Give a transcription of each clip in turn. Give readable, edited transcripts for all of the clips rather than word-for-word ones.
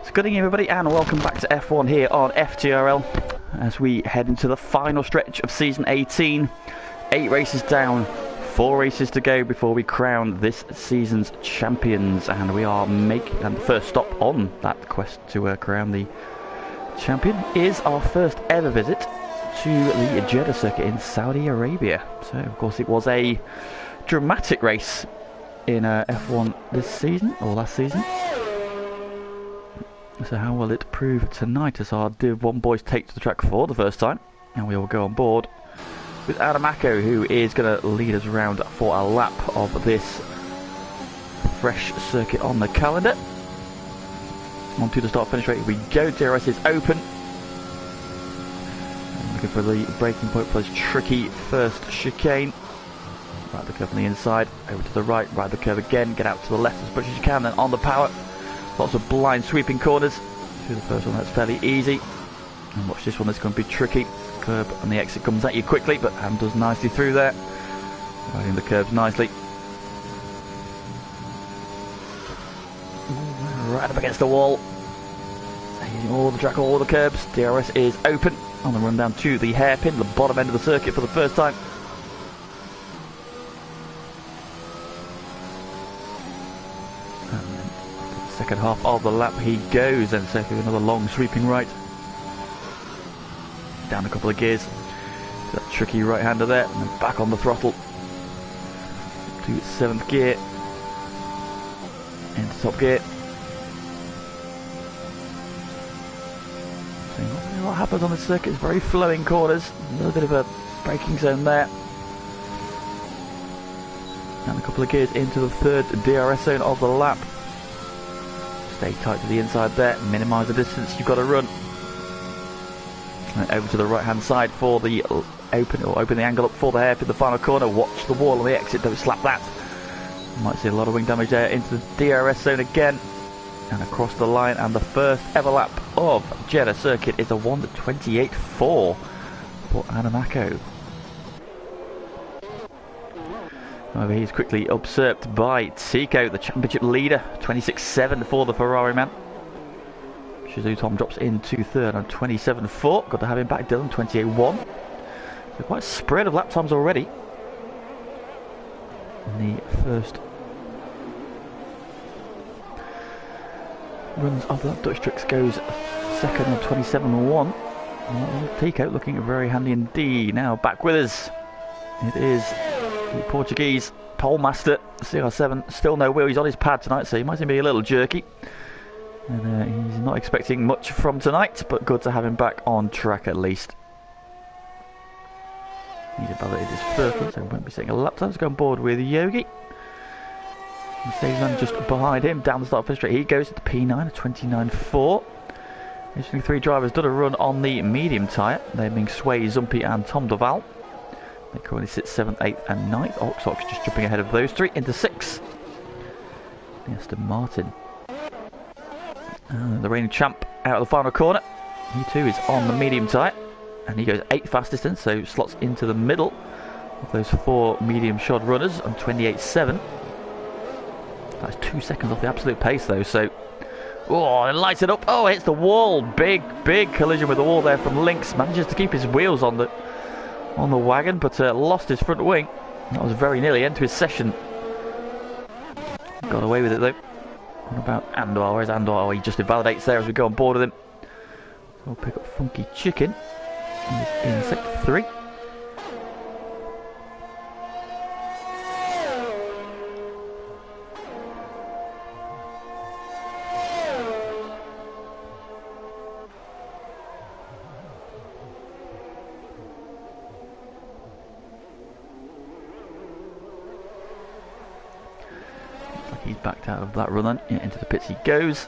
So good evening everybody and welcome back to F1 here on FTRL as we head into the final stretch of season 18. 8 races down, 4 races to go before we crown this season's champions, and we are making the first stop on that quest to crown the champion is our first ever visit to the Jeddah circuit in Saudi Arabia. So of course it was a dramatic race in F1 this season, or last season. So how will it prove tonight as our Div 1 boys take to the track for the first time? And we will go on board with Adamako, who is going to lead us around for a lap of this fresh circuit on the calendar. On to the start-finish rate we go. DRS is open. And looking for the braking point for this tricky first chicane. Right the curve on the inside, over to the right the curve again, get out to the left as much as you can, then on the power. Lots of blind sweeping corners. Through the first one, that's fairly easy. And watch this one, this is going to be tricky. Curb and the exit comes at you quickly, but Ham does nicely through there. Riding the curves nicely. Right up against the wall. Using all the track, all the curbs. DRS is open on the run down to the hairpin, the bottom end of the circuit for the first time. Second half of the lap he goes, and so another long sweeping right. Down a couple of gears. That tricky right-hander there, and then back on the throttle. To 7th gear. Into top gear. So what happens on this circuit is very flowing corners. A little bit of a braking zone there. And a couple of gears into the third DRS zone of the lap. Stay tight to the inside there, minimise the distance you've got to run. And over to the right hand side for the open the angle up for the hairpin, the final corner. Watch the wall on the exit, don't slap that. You might see a lot of wing damage there. Into the DRS zone again, and across the line, and the first ever lap of Jeddah circuit is a 1:28.4 for Adamako. However, he's quickly usurped by Tico, the championship leader, 26.7 for the Ferrari man. Shizou Tom drops into third on 27.4. Good to have him back, Dylan, 28.1. So quite a spread of lap times already in the first runs of the Dutch Tricks. Goes second on 27.1. Tico looking very handy indeed. Now back with us, it is the Portuguese pole master, CR7. Still no wheel, he's on his pad tonight, so he might be a little jerky. And he's not expecting much from tonight, but good to have him back on track at least. He's validated his first one, so he won't be setting a lap time. Let's go on board with Yogi. Mercedes just behind him, down the start finish straight. He goes to the P9 at 29.4. Interesting, 3 drivers did a run on the medium tyre, they being Sway, Zumpy and Tom Duval. They currently sit 7th, 8th and 9th. Ox just jumping ahead of those 3 into 6th. Aston Martin. The reigning champ out of the final corner. He too is on the medium tyre. And he goes 8th fastest in, so slots into the middle of those 4 medium shod runners on 28.7. That's 2 seconds off the absolute pace though, so... Oh, it lights it up. Oh, it hits the wall. Big collision with the wall there from Lynx. Manages to keep his wheels on the wagon, but lost his front wing. That was very nearly end to his session. Got away with it though. What about Andor? Where's Andor? Oh, he just invalidates there as we go on board with him. So we'll pick up Funky Chicken. He's in sector 3. He's backed out of that run then. Yeah, into the pits he goes.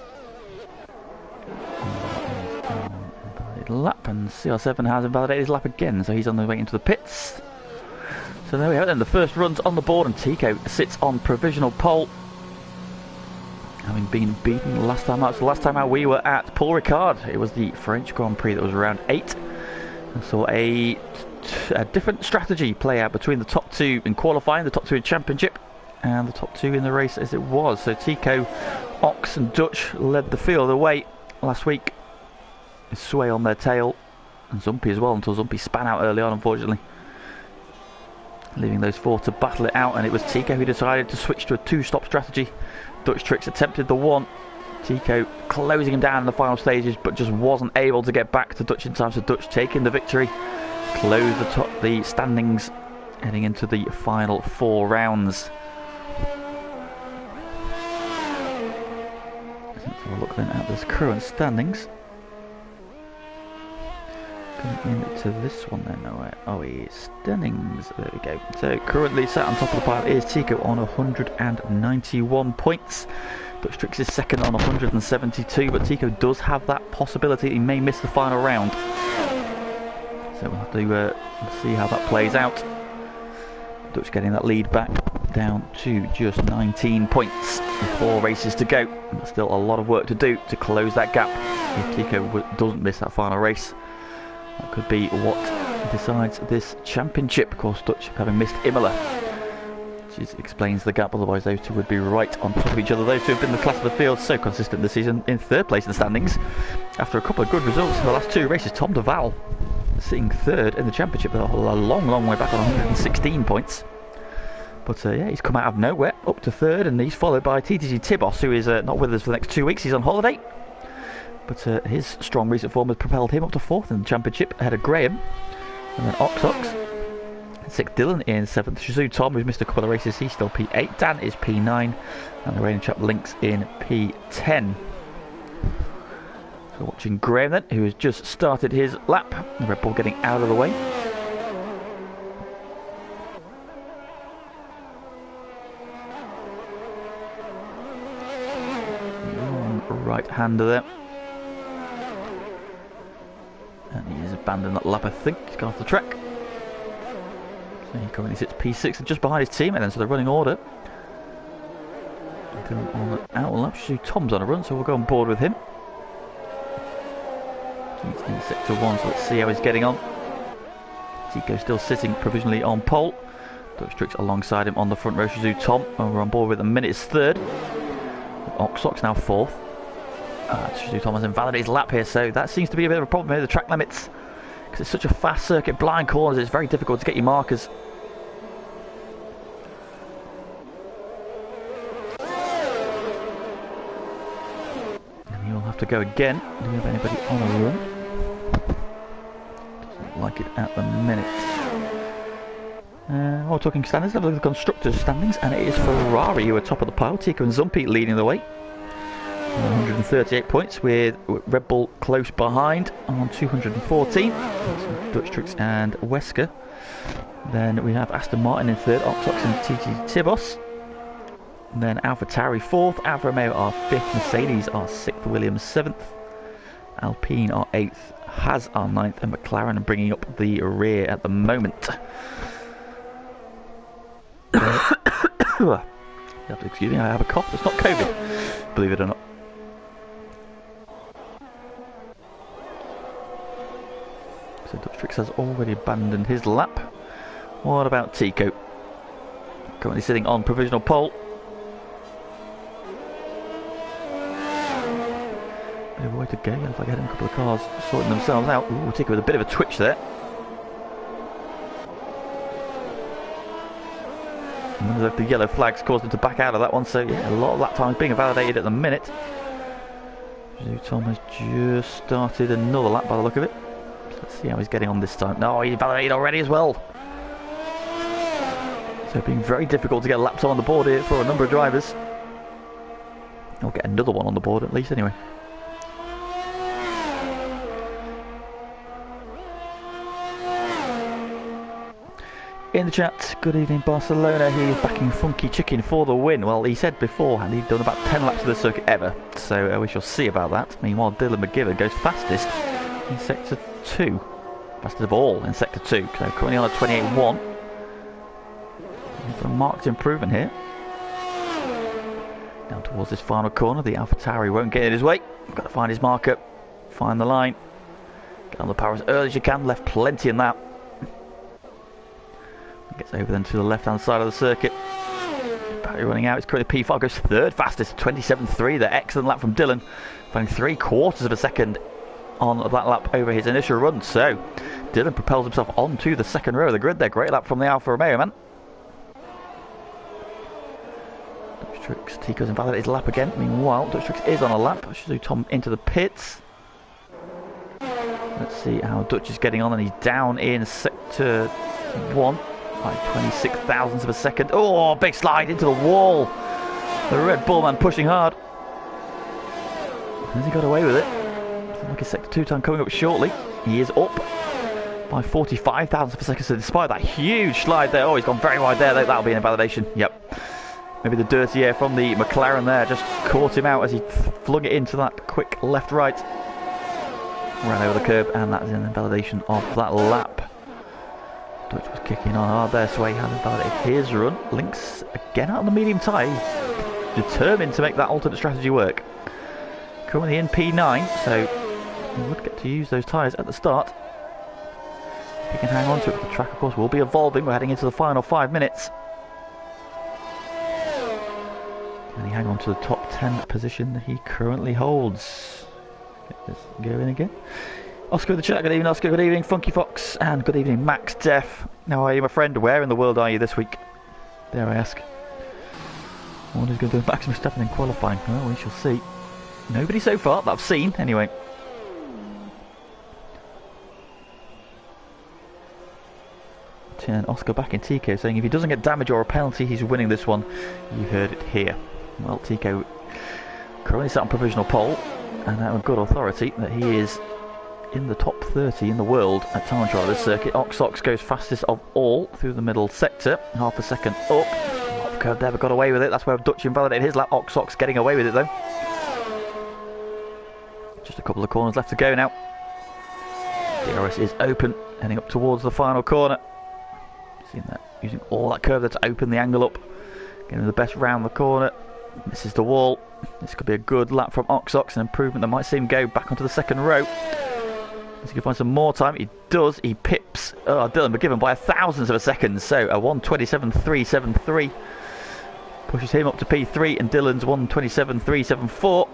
Invalidated lap, and CR7 has invalidated his lap again, so he's on the way into the pits. So there we have it then, the first run's on the board, and Tico sits on provisional pole, having been beaten last time out. So last time out we were at Paul Ricard. It was the French Grand Prix that was around 8. I saw a different strategy play out between the top 2 in qualifying, the top 2 in championship, and the top 2 in the race as it was. So Tico, Ox and Dutch led the field away last week. Sway on their tail, and Zumpy as well, until Zumpy span out early on, unfortunately. Leaving those 4 to battle it out, and it was Tico who decided to switch to a 2-stop strategy. Dutch Tricks attempted the 1. Tico closing him down in the final stages, but just wasn't able to get back to Dutch in time, so Dutch taking the victory. Close the standings, heading into the final 4 rounds. Let's have a look then at this current standings. Coming into this one then, oh, standings, there we go. So currently sat on top of the pile is Tico on 191 points. Dutch Tricks is second on 172, but Tico does have that possibility he may miss the final round. So we'll have to see how that plays out. Dutch getting that lead back down to just 19 points. 4 races to go. There's still a lot of work to do to close that gap if Tico doesn't miss that final race. That could be what decides this championship. Of course, Dutch having missed Imola, which explains the gap, otherwise those two would be right on top of each other. Those two have been the class of the field so consistent this season, in 3rd place in the standings after a couple of good results in the last 2 races. Tom Duval sitting 3rd in the championship, a long way back on 116 points. But yeah, he's come out of nowhere up to 3rd, and he's followed by TTG Tibos, who is not with us for the next 2 weeks. He's on holiday. But his strong recent form has propelled him up to 4th in the championship, ahead of Graham. And then Ox, 6th Dylan in 7th. Shazoo Tom, who's missed a couple of races, he's still P8. Dan is P9. And the reigning chap Lynx in P10. So watching Graham then, who has just started his lap. The Red Bull getting out of the way. Right-hander there. And he's abandoned that lap, I think. He's gone off the track. So he currently sits P6 and just behind his teammate then, so the running order. On the out lap, Tom's on a run, so we'll go on board with him. He's in sector 1, so let's see how he's getting on. Tico still sitting provisionally on pole. Dutch Tricks alongside him on the front row. Shazoo Tom, and we're on board with him. Minute is 3rd. Oxox now 4th. Shazoo Tom has invalidated his lap here, so that seems to be a bit of a problem here, the track limits. Because it's such a fast circuit, blind corners, it's very difficult to get your markers. And he'll have to go again. Do we have anybody on a run? Doesn't like it at the minute. While talking standings, have a look at the constructors' standings, and it is Ferrari who are top of the pile. Tico and Zumpy leading the way. 138 points, with Red Bull close behind on 214. Dutch Tricks and Wesker. Then we have Aston Martin in 3rd, Oxox and TT Tibos. And then AlphaTauri 4th, Alfa Romeo are 5th, Mercedes are 6th, Williams 7th, Alpine are 8th, Haas are 9th, and McLaren are bringing up the rear at the moment. You have to excuse me, I have a cough. It's not COVID, believe it or not. So Dutch Tricks has already abandoned his lap. What about Tico? Currently sitting on provisional pole. Bit of a way to go. If I get him a couple of cars sorting themselves out. Ooh, Tico with a bit of a twitch there. I wonder if the yellow flags caused him to back out of that one. So yeah, a lot of lap times being validated at the minute. Tom has just started another lap by the look of it. Let's see how he's getting on this time. No, he's validated already as well. So it's being very difficult to get a lap time on the board here for a number of drivers. I'll get another one on the board at least anyway. In the chat, good evening Barcelona, he's backing Funky Chicken for the win. Well, he said beforehand he'd done about 10 laps of the circuit ever, so we shall see about that. Meanwhile, Dylan McGibbon goes fastest in Sector 2. Fastest of all in Sector 2, so currently on a 28.1. A marked improvement here. Down towards this final corner, the AlphaTauri won't get in his way. Got to find his marker, find the line. Get on the power as early as you can, left plenty in that. Gets over then to the left hand side of the circuit. Slightly running out. It's currently P5, goes third fastest, 27.3 there. Excellent lap from Dylan, finding 3/4 of a second on that lap over his initial run. So Dylan propels himself onto the second row of the grid there. Great lap from the Alfa Romeo man. Dutch Tico's invalidated his lap again. Meanwhile, Dutch Tricks is on a lap. Shazoo Tom into the pits. Let's see how Dutch is getting on, and he's down in sector 1 by 26 thousandths of a second. Oh, big slide into the wall. The Red Bull man pushing hard. Has he got away with it? Looks like his sector 2 time coming up shortly. He is up by 45 thousandths of a second. So despite that huge slide there, oh, he's gone very wide there. That'll be an invalidation. Yep. Maybe the dirty air from the McLaren there just caught him out as he flung it into that quick left-right. Ran over the curb, and that's an invalidation of that lap. Dutch was kicking on hard there, so he had invalidated his run. Lynx again out on the medium tyre, determined to make that alternate strategy work. Currently in P9, so he would get to use those tyres at the start. He can hang on to it. The track, of course, will be evolving. We're heading into the final 5 minutes. Can he hang on to the top 10 position that he currently holds? Get this going again. Oscar in the chat, good evening Oscar, good evening Funky Fox, and good evening Max Def. How are you my friend? Where in the world are you this week? Dare I ask? I wonder who's going to do a Maximus Verstappen in qualifying. Well, we shall see. Nobody so far that I've seen, anyway. Turn Oscar back in Tico, saying if he doesn't get damage or a penalty, he's winning this one. You heard it here. Well, Tico currently sat on provisional pole, and out of good authority that he is in the top 30 in the world at time trial this circuit. Ox goes fastest of all through the middle sector, half a second up. Off curve there, but got away with it. That's where Dutch invalidated his lap. Ox getting away with it though. Just a couple of corners left to go now. DRS is open, heading up towards the final corner. Seen that, using all that curve there to open the angle up, getting the best round the corner. Misses the wall. This could be a good lap from Ox, an improvement that might see him go back onto the second row. As he can find some more time, he does. He pips Dylan McGibbon by 1,000th of a second, so a 1:27.373 pushes him up to P3, and Dylan's 1:27.374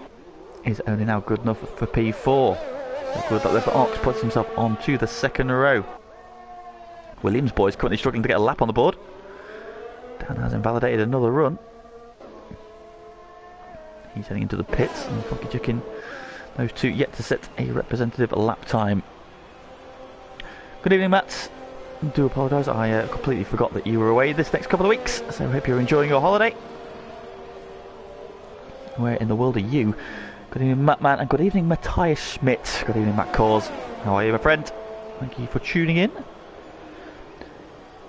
is only now good enough for P4. So good luck there for Ox, puts himself onto the second row. Williams boys currently struggling to get a lap on the board. Dan has invalidated another run. He's heading into the pits, and Funky Chicken, those two yet to set a representative lap time. Good evening, Matt. I do apologise, I completely forgot that you were away this next couple of weeks, so I hope you're enjoying your holiday. Where in the world are you? Good evening, Matt Man, and good evening, Matthias Schmidt. Good evening, Matt Cause. How are you, my friend? Thank you for tuning in.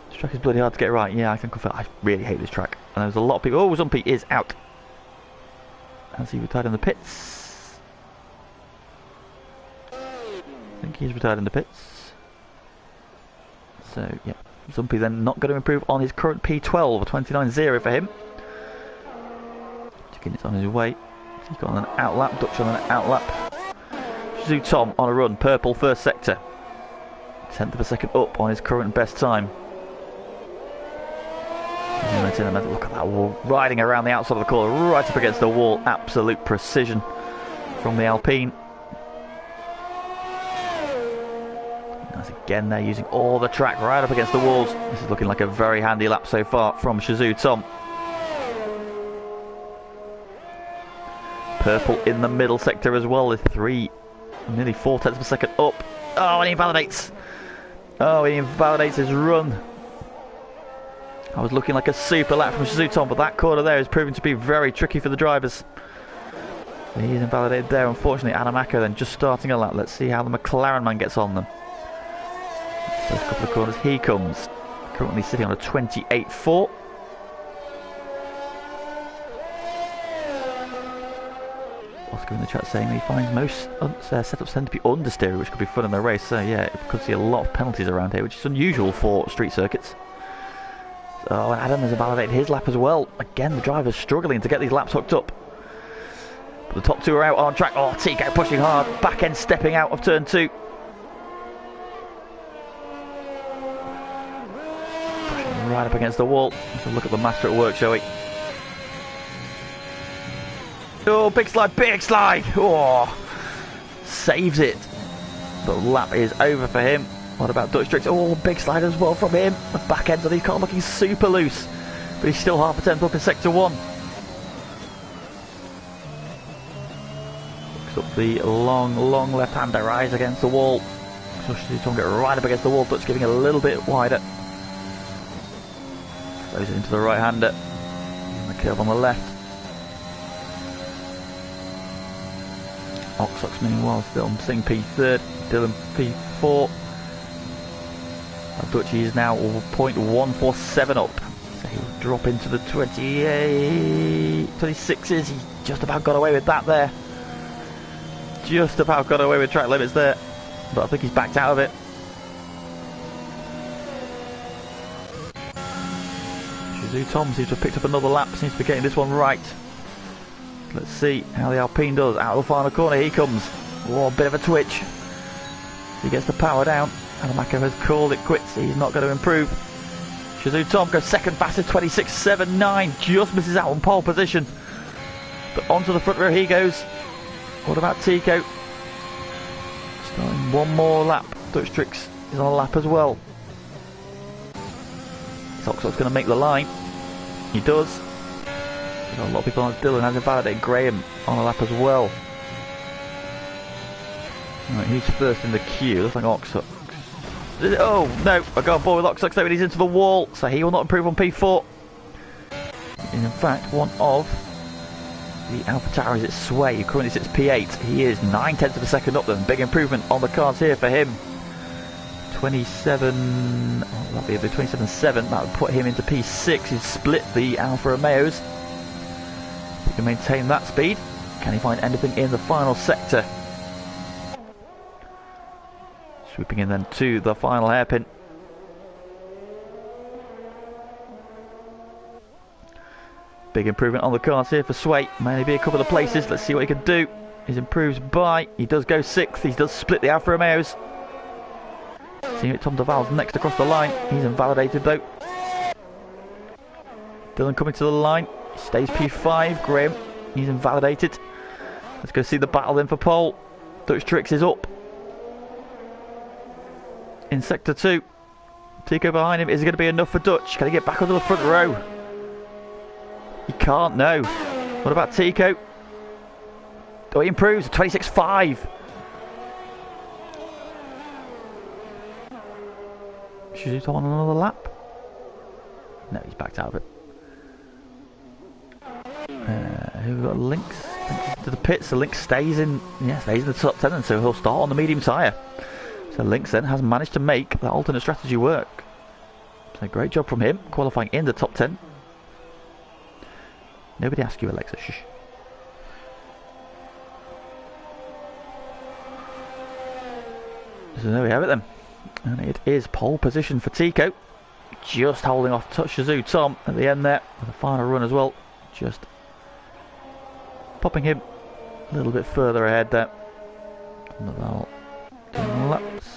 This track is bloody hard to get right. Yeah, I can confirm. I really hate this track. And there's a lot of people. Oh, Zumpy is out. Has he retired in the pits? I think he's retired in the pits. So, yeah. Zumpy then not going to improve on his current P12, 29.0 for him. Chicken is on his way. He's got an outlap, Dutch on an outlap. Shazoo Tom on a run, purple first sector. 10th of a second up on his current best time. Look at that wall, riding around the outside of the corner, right up against the wall. Absolute precision from the Alpine. Nice again there, using all the track right up against the walls. This is looking like a very handy lap so far from Shazoo Tom. Purple in the middle sector as well, with nearly 4/10 of a second up. Oh, and he invalidates. Oh, he invalidates his run. I was looking like a super lap from Shazoo Tom, but that corner there is proving to be very tricky for the drivers. So he's invalidated there. Unfortunately, Adamako then just starting a lap. Let's see how the McLaren man gets on them. First couple of corners, he comes. Currently sitting on a 28.4. Oscar in the chat saying that he finds most setups tend to be understeer, which could be fun in the race. So yeah, we could see a lot of penalties around here, which is unusual for street circuits. Oh, and Adam has invalidated his lap as well. Again, the driver's struggling to get these laps hooked up. But the top two are out on track. Oh, Tico pushing hard. Back end stepping out of turn 2. Pushing right up against the wall. Let's have a look at the master at work, shall we? Oh, big slide, big slide. Oh, saves it. The lap is over for him. What about Dutch Tricks? Oh, big slide as well from him. The back ends of these cars looking super loose, but he's still half a tenth up in sector 1. Looks up the long left-hander, rise against the wall. So she's trying to get right up against the wall. Dutch giving a little bit wider. Throws it into the right-hander. The curve on the left. Oxox meanwhile still sitting P3rd, Dylan P4. Dutchy is now 0.147 up. So he'll drop into the 26s. He just about got away with that there. Just about got away with track limits there. But I think he's backed out of it. Shizou Tom seems to have picked up another lap. Seems to be getting this one right. Let's see how the Alpine does. Out of the final corner he comes. Oh, a bit of a twitch. He gets the power down. Adamako has called it quits. He's not going to improve. Shizou Tom goes second fastest, 26.79. Just misses out on pole position. But onto the front row he goes. What about Tico? Starting one more lap. Dutch Tricks is on a lap as well. Oxo's going to make the line. He does. A lot of people on Dylan has invalidated Graham on a lap as well. Right, he's first in the queue. Looks like Oxox. Oh no! I got on board with Oxox though, but he's into the wall, so he will not improve on P4. In fact, one of the Alpha Tauris at Sway, who currently sits P8. He is 9/10 of a second up then. Big improvement on the cards here for him. 27. Oh, that'll be 27.7. That would put him into P6. He's split the Alfa Romeos. He can maintain that speed. Can he find anything in the final sector? Swooping in then to the final hairpin. Big improvement on the cards here for Sway. Maybe a couple of places. Let's see what he can do. He improves by. He does go 6th. He does split the Alfa Romeos. See Tom Duval's next across the line. He's invalidated though. Dylan coming to the line. He stays P5. Graham, he's invalidated. Let's go see the battle then for pole. Dutch Tricks is up in sector 2. Tico behind him. Is it going to be enough for Dutch? Can he get back onto the front row? He can't, no. What about Tico? Oh, he improves. 26.5. Should he on another lap? No, he's backed out of it. Who we got? Lynx to the pits. The Lynx stays in the top 10, and so he'll start on the medium tyre. So Lynx then has managed to make that alternate strategy work. So great job from him, qualifying in the top 10. Nobody asked you, Alexa. Shh. So there we have it then. And it is pole position for Tico. Just holding off Shizou Tom at the end there. With a final run as well. Just popping him a little bit further ahead there. Naval doing laps.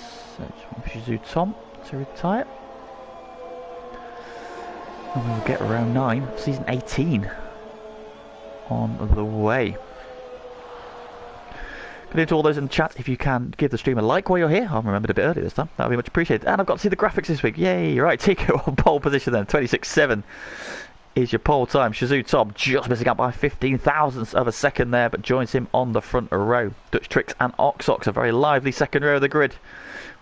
Shizou Tom to retire. And we will get round 9 of season 18 on the way. Good day to all those in the chat. If you can give the stream a like while you're here. I remembered a bit earlier this time. That would be much appreciated. And I've got to see the graphics this week. Yay! Right, Tico on pole position then. 26.7 is your pole time. Shizou Tom just missing out by 15 thousandths of a second there, but joins him on the front row. Dutch Tricks and Oxox, a very lively second row of the grid.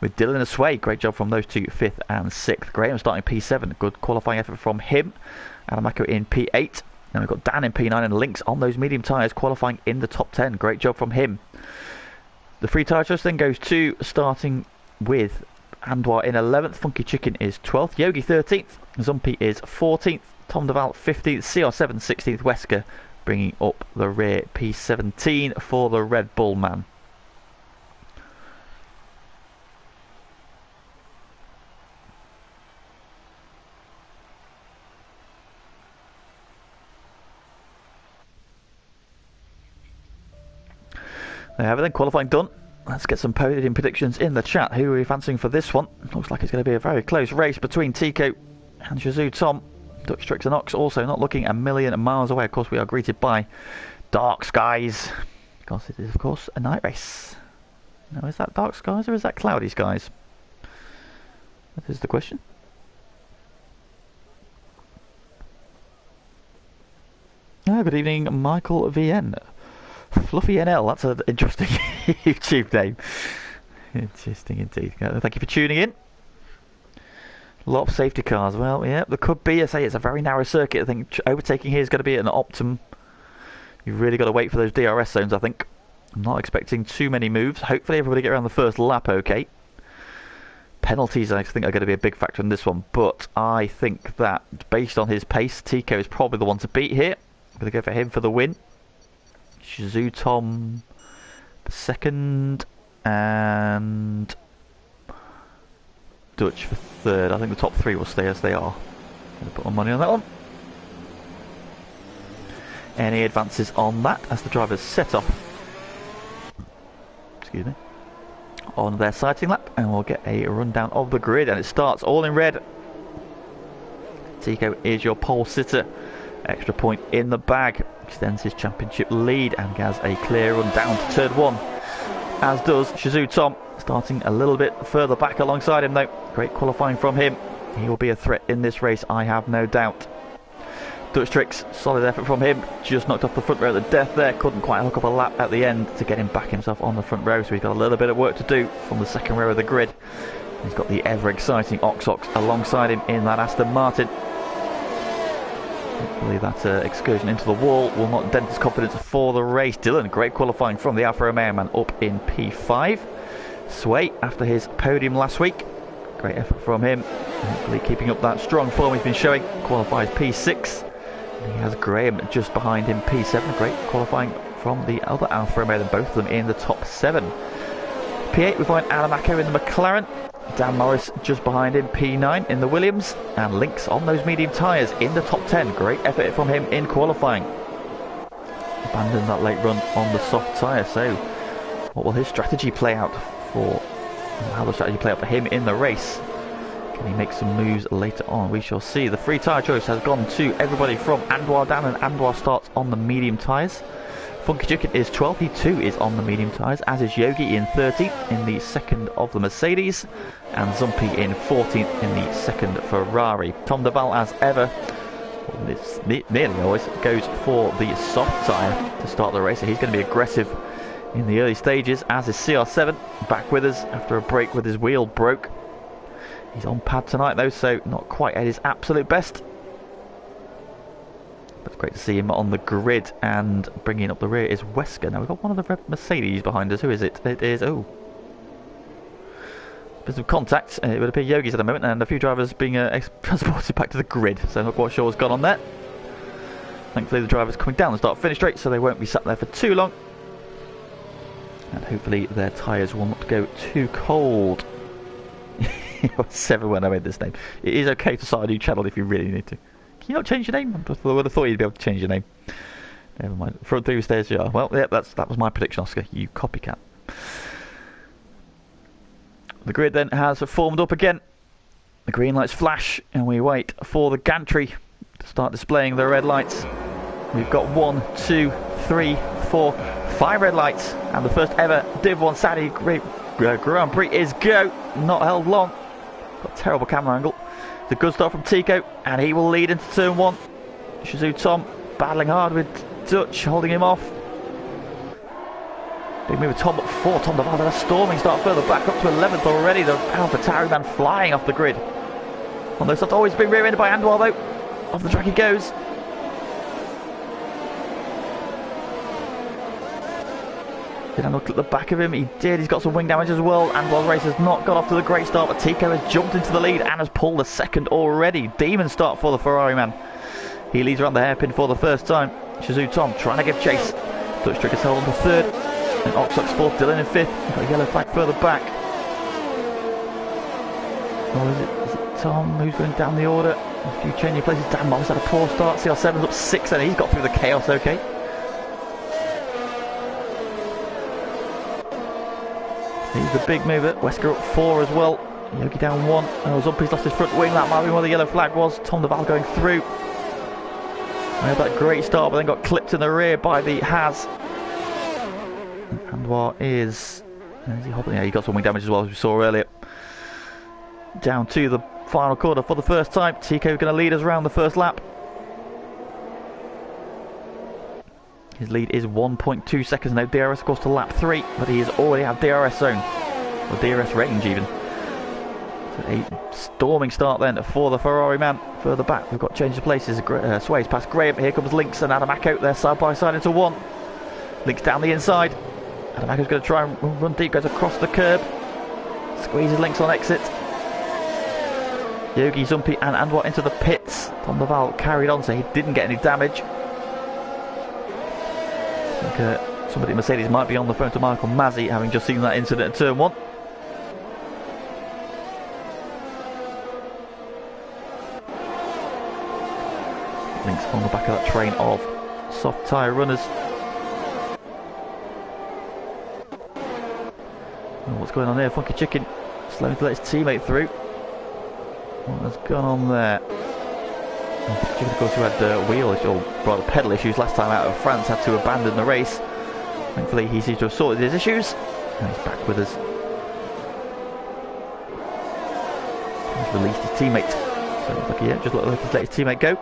With Dylan and Sway, great job from those two, 5th and 6th. Graham starting P7, good qualifying effort from him. Adamako in P8. Then we've got Dan in P9 and Lynx on those medium tyres, qualifying in the top 10. Great job from him. The free tyre choice then goes to, starting with Andwar in 11th. Funky Chicken is 12th. Yogi 13th. Zumpy is 14th. Tom Duval 15th. CR7 16th. Wesker bringing up the rear. P17 for the Red Bull man. There we have it then, qualifying done. Let's get some podium predictions in the chat. Who are we fancying for this one? Looks like it's going to be a very close race between Tico and Shizou Tom. Dutch Tricks and Ox also not looking a million miles away. Of course, we are greeted by dark skies, because it is of course a night race. Now, is that dark skies or is that cloudy skies? That is the question. Oh, good evening, Michael VN. Fluffy NL, that's an interesting YouTube name. Interesting indeed. Thank you for tuning in. A lot of safety cars. Well, yeah, there could be. I say it's a very narrow circuit. I think overtaking here is going to be an optimum. You've really got to wait for those DRS zones, I think. I'm not expecting too many moves. Hopefully everybody get around the first lap okay. Penalties, I think, are going to be a big factor in this one. But I think that, based on his pace, Tico is probably the one to beat here. I'm going to go for him for the win. Shizou Tom second. And Dutch for third. I think the top three will stay as they are. I'm going to put my money on that one. Any advances on that as the drivers set off, excuse me, on their sighting lap, and we'll get a rundown of the grid, and it starts all in red. Tico is your pole sitter. Extra point in the bag, extends his championship lead and has a clear run down to turn one, as does Shizou Tom, starting a little bit further back alongside him though. Great qualifying from him. He will be a threat in this race, I have no doubt. Dutch Tricks, solid effort from him, just knocked off the front row at the death there, couldn't quite hook up a lap at the end to get him back himself on the front row, so he's got a little bit of work to do from the second row of the grid. He's got the ever exciting Ox alongside him in that Aston Martin. Hopefully that excursion into the wall will not dent his confidence for the race. Dylan, great qualifying from the Alfa Romeo man, up in P5. Sway, after his podium last week, great effort from him, hopefully keeping up that strong form he's been showing, qualifies P6. He has Graham just behind him, P7. Great qualifying from the other Alfa Romeo, both of them in the top 7. P8 we find Alamaco in the McLaren. Dan Morris just behind him, P9 in the Williams. And Lynx on those medium tyres in the top 10. Great effort from him in qualifying. Abandoned that late run on the soft tyre. So what will his strategy play out for? How will the strategy play out for him in the race? Can he make some moves later on? We shall see. The free tyre choice has gone to everybody from Andoir down, and Andoir starts on the medium tyres. Funky Chicken is 12th, he too is on the medium tyres, as is Yogi in 13th in the second of the Mercedes, and Zumpy in 14th in the second Ferrari. Tom Deval, as ever, nearly always goes for the soft tyre to start the race, so he's going to be aggressive in the early stages, as is CR7, back with us after a break with his wheel broke. He's on pad tonight though, so not quite at his absolute best. But it's great to see him on the grid, and bringing up the rear is Wesker. Now we've got one of the red Mercedes behind us. Who is it? It is, oh, bit of contact. It would appear Yogi's at the moment, and a few drivers being transported back to the grid. So not quite sure what's gone on there. Thankfully the driver's coming down the start-finish straight, so they won't be sat there for too long. And hopefully their tyres will not go too cold. 7 when I made this name. It is okay to start a new channel if you really need to. Can you not change your name? I would have thought you'd be able to change your name. Never mind. Front three stairs you are. Well, yeah, that was my prediction, Oscar. You copycat. The grid then has formed up again. The green lights flash, and we wait for the gantry to start displaying the red lights. We've got 1, 2, 3, 4, 5 red lights, and the first ever Div 1 Saudi Grand Prix is go. Not held long. Got a terrible camera angle. It's a good start from Tico, and he will lead into turn 1. Shizou Tom battling hard with Dutch, holding him off. Big move with Tom up 4. Tom Deval, a storming start further back up to 11th already. The AlphaTauri man flying off the grid. On those that's always been rear-ended by Andoir though. Off the track he goes. Did I look at the back of him? He did. He's got some wing damage as well. Andoir's race has not got off to the great start, but Tico has jumped into the lead and has pulled a second already. Demon start for the Ferrari man. He leads around the hairpin for the first time. Shizou Tom trying to give chase. Dutch Trick is held on to 3rd. And Oxox 4th, Dylan in 5th. Got a yellow flag further back. Or is it Tom who's going down the order? A few changing places. Dan Moss had a poor start. CR7's up 6 and he's got through the chaos okay. He's the big mover. Wesker up 4 as well. Yogi down 1. Oh, Zumpy's lost his front wing. That might be where the yellow flag was. Tom Deval going through. We had that great start, but then got clipped in the rear by the Has. And what is he hobbling? Yeah, he got some wing damage as well, as we saw earlier. Down to the final corner for the first time. Tico going to lead us around the first lap. His lead is 1.2 seconds now. DRS, of course, to lap 3, but he has already had DRS zone, or DRS range even. So a storming start then for the Ferrari man. Further back, we've got change of places. Sways past Graham. Here comes Lynx and Adamaco. They're side by side into one. Lynx down the inside. Adamaco's going to try and run deep, goes across the curb. Squeezes Lynx on exit. Yogi, Zumpy and Anwar into the pits. Tom Laval carried on, so he didn't get any damage. I think somebody at Mercedes might be on the phone to Michael Mazzi, having just seen that incident at turn 1. Lynx on the back of that train of soft tyre runners. Oh, what's going on here? Funky Chicken slowing to let his teammate through. What has gone on there? Chicken, of course, who had wheel issues, or rather pedal issues last time out of France, had to abandon the race. Thankfully, he seems to have sorted his issues, and he's back with us. He's released his teammate. So looks like, yeah, just looked like he's let his teammate go.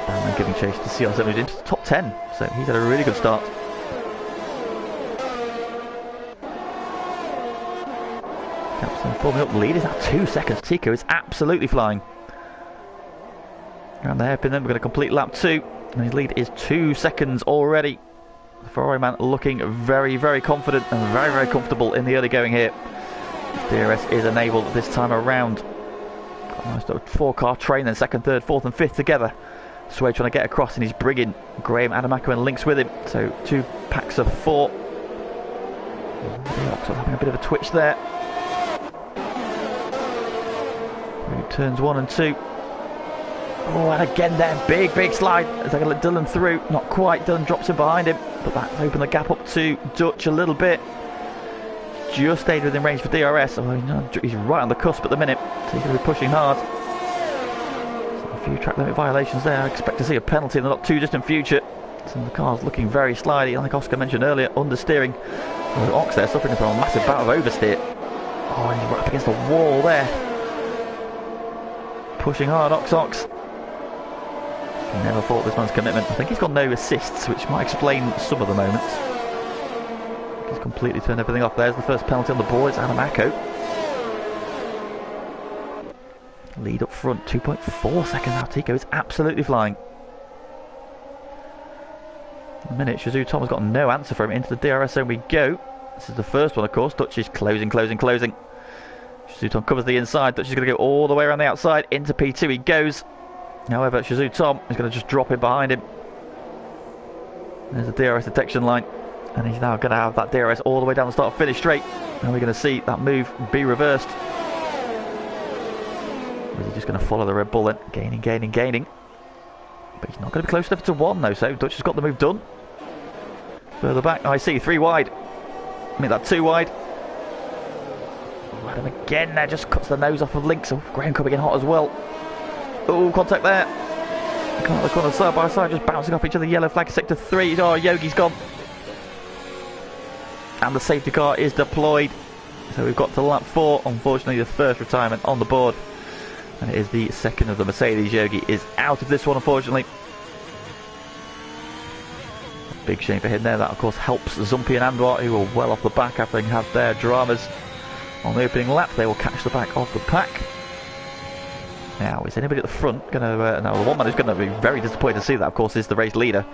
And then giving chase to CR7, who's into the top 10. So he's had a really good start. Captain forming up, the lead is now 2 seconds. Tico is absolutely flying. Around the hairpin then, we're going to complete lap 2. And his lead is 2 seconds already. The Ferrari man looking very, very confident and very, very comfortable in the early going here. DRS is enabled this time around. Almost a 4-car train then, 2nd, 3rd, 4th and 5th together. Sway trying to get across, and he's bringing Graham, Adamaco and Lynx with him. So 2 packs of 4. Having a bit of a twitch there. Turns 1 and 2. Oh, and again there, big slide. As they let Dylan through, not quite. Dylan drops in behind him, but that's opened the gap up to Dutch a little bit. Just stayed within range for DRS. Oh, he's right on the cusp at the minute, so he's going to be pushing hard. So a few track limit violations there. I expect to see a penalty in the not too distant future. So the car's looking very slidey, like Oscar mentioned earlier, understeering. Oh, Ox there suffering from a massive bout of oversteer. Oh, and he's right up against the wall there. Pushing hard, Ox. Never thought this man's commitment. I think he's got no assists, which might explain some of the moments. He's completely turned everything off. There's the first penalty on the board. It's Adamaco. Lead up front, 2.4 seconds now. Tico is absolutely flying. In a minute, Shazoo Tom has got no answer for him. Into the DRS zone we go. This is the first one, of course. Dutch is closing. Shazoo Tom covers the inside. Dutch is going to go all the way around the outside. Into P2 he goes. However, Shazoo Tom is going to just drop in behind him. There's a DRS detection line, and he's now going to have that DRS all the way down the start finish straight. And we're going to see that move be reversed. Or is he just going to follow the Red Bull then? Gaining. But he's not going to be close enough to 1 though, so Dutch has got the move done. Further back, I see 3 wide. Make that 2 wide. Adam again there, just cuts the nose off of Lynx. Oh, Graham coming in hot as well. Oh, contact there. Come out the corner side by side, just bouncing off each other. Yellow flag, sector 3. Oh, Yogi's gone. And the safety car is deployed. So we've got to lap 4. Unfortunately, the first retirement on the board. And it is the second of the Mercedes. Yogi is out of this one, unfortunately. A big shame for him there. That, of course, helps Zumpy and Anwar, who are well off the back after having had their dramas on the opening lap. They will catch the back of the pack. Now, is anybody at the front going to... now, the one man who's going to be very disappointed to see that, of course, is the race leader.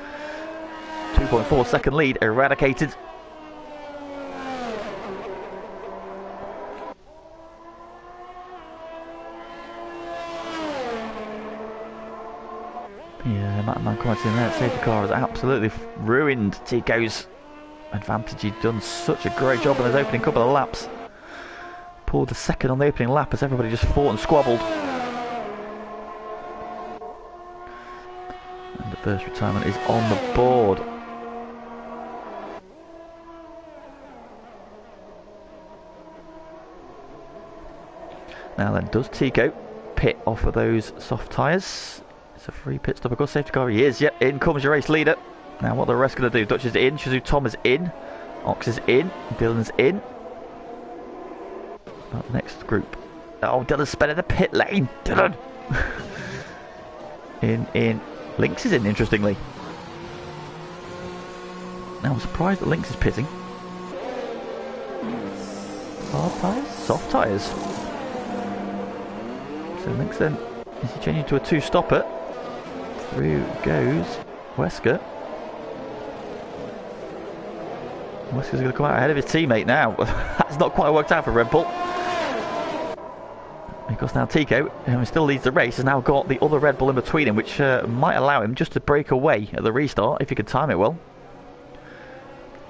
2.4 second lead eradicated. Yeah, Matt Man commenting there. Safety car has absolutely ruined Tico's advantage. He'd done such a great job in his opening couple of laps. Pulled the second on the opening lap as everybody just fought and squabbled. And the first retirement is on the board. Now then, does Tico pit off of those soft tyres? It's a free pit stop. Of course, safety car he is. Yep, in comes your race leader. Now what are the rest going to do? Dutch is in, Shizou Tom is in, Ox is in, Dylan's in. Up next group. Oh, Dylan's spinning the pit lane. Dylan! in. Lynx is in, interestingly. Now I'm surprised that Lynx is pitting. Hard tyres? Soft tyres. So Lynx then, is he changing to a two-stopper? Through goes Wesker. Wesker's going to come out ahead of his teammate now. That's not quite worked out for Red Bull. Because now Tico, who still leads the race, has now got the other Red Bull in between him, which might allow him just to break away at the restart if he could time it well.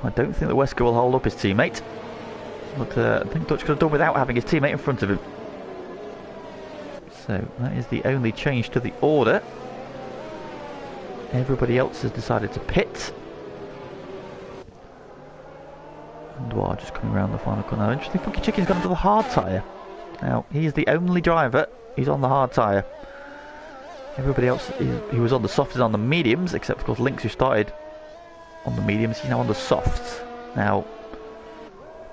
I don't think that Wesker will hold up his teammate, but I think Dutch could have done without having his teammate in front of him. So that is the only change to the order. Everybody else has decided to pit. And wow, just coming around the final corner. Now, interesting, Funky Chicken's gone into the hard tyre. Now, he is the only driver who's on the hard tyre. Everybody else who was on the softs is on the mediums, except of course Lynx, who started on the mediums, he's now on the softs. Now,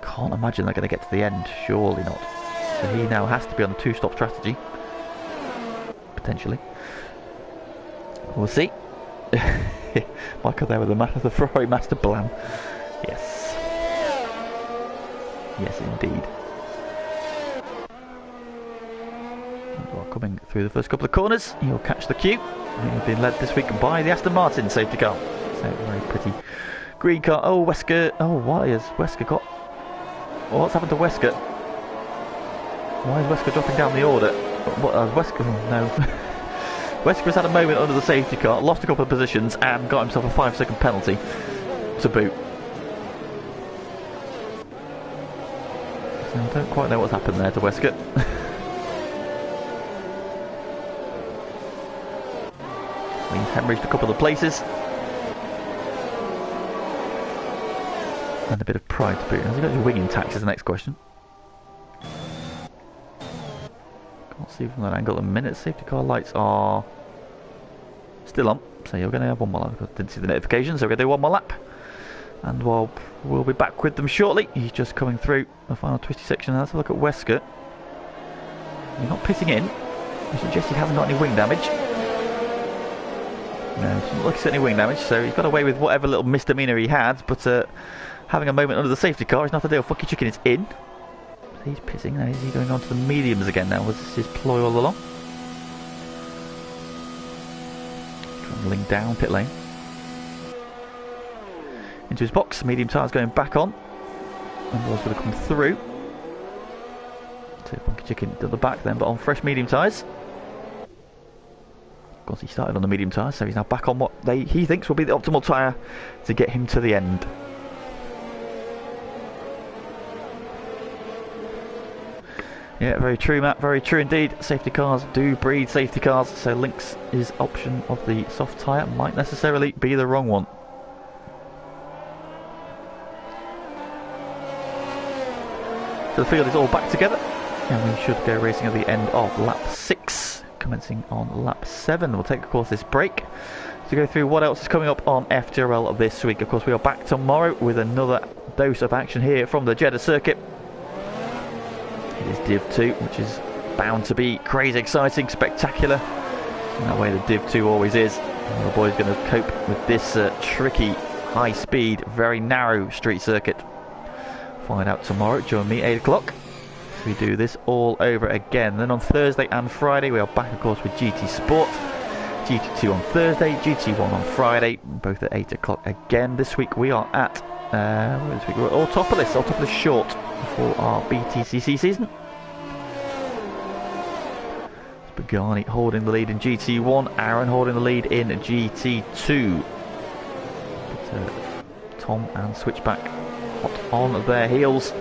can't imagine they're going to get to the end, surely not. So he now has to be on the two-stop strategy. Potentially. We'll see. Michael there with the Ferrari Master Blam. Yes. Yes, indeed. Well, coming through the first couple of corners, he'll catch the queue. He's been led this week by the Aston Martin safety car. So very pretty green car. Oh, Wesker. Oh, what has Wesker got? What's happened to Wesker? Why is Wesker dropping down the order? What has Wesker? Oh, no. Wesker has had a moment under the safety car, lost a couple of positions, and got himself a 5-second penalty to boot. So I don't quite know what's happened there to Wesker. He's hemorrhaged a couple of places. And a bit of pride to boot. Has he got his wing intact is the next question. Can't see from that angle at the minute. Safety car lights are still on. So you're going to have one more lap. I didn't see the notification, so we're going to do one more lap. And we'll be back with them shortly. He's just coming through the final twisty section. Let's have a look at Wesker. He's not pitting in. I suggest he hasn't got any wing damage. No, it doesn't look like he's got any wing damage, so he's got away with whatever little misdemeanor he had, but having a moment under the safety car is not a deal. Funky Chicken is in. He's pitting. Now is he going on to the mediums again now? Was this his ploy all along? Trundling down pit lane. Into his box. Medium tyres going back on. And ball's going to come through. So Funky Chicken to the back then, but on fresh medium tyres. Of course, he started on the medium tyres, so he's now back on what he thinks will be the optimal tyre to get him to the end. Yeah, very true, Matt. Very true indeed. Safety cars do breed safety cars, so Lynx's option of the soft tyre might necessarily be the wrong one. So the field is all back together, and we should go racing at the end of lap 6, commencing on lap 7. We'll take, of course, this break to go through what else is coming up on FTRL this week. Of course, we are back tomorrow with another dose of action here from the Jeddah circuit. It is Div 2, which is bound to be crazy, exciting, spectacular. In that way the Div 2 always is. And the boys going to cope with this tricky, high-speed, very narrow street circuit. Find out tomorrow. Join me 8 o'clock. We do this all over again. Then on Thursday and Friday we are back, of course, with GT Sport. GT2 on Thursday, GT1 on Friday, both at 8 o'clock again. This week we are at we're all top of this short for our BTCC season. Pagani holding the lead in GT1, Aaron holding the lead in GT2. But, Tom and Switchback hot on their heels.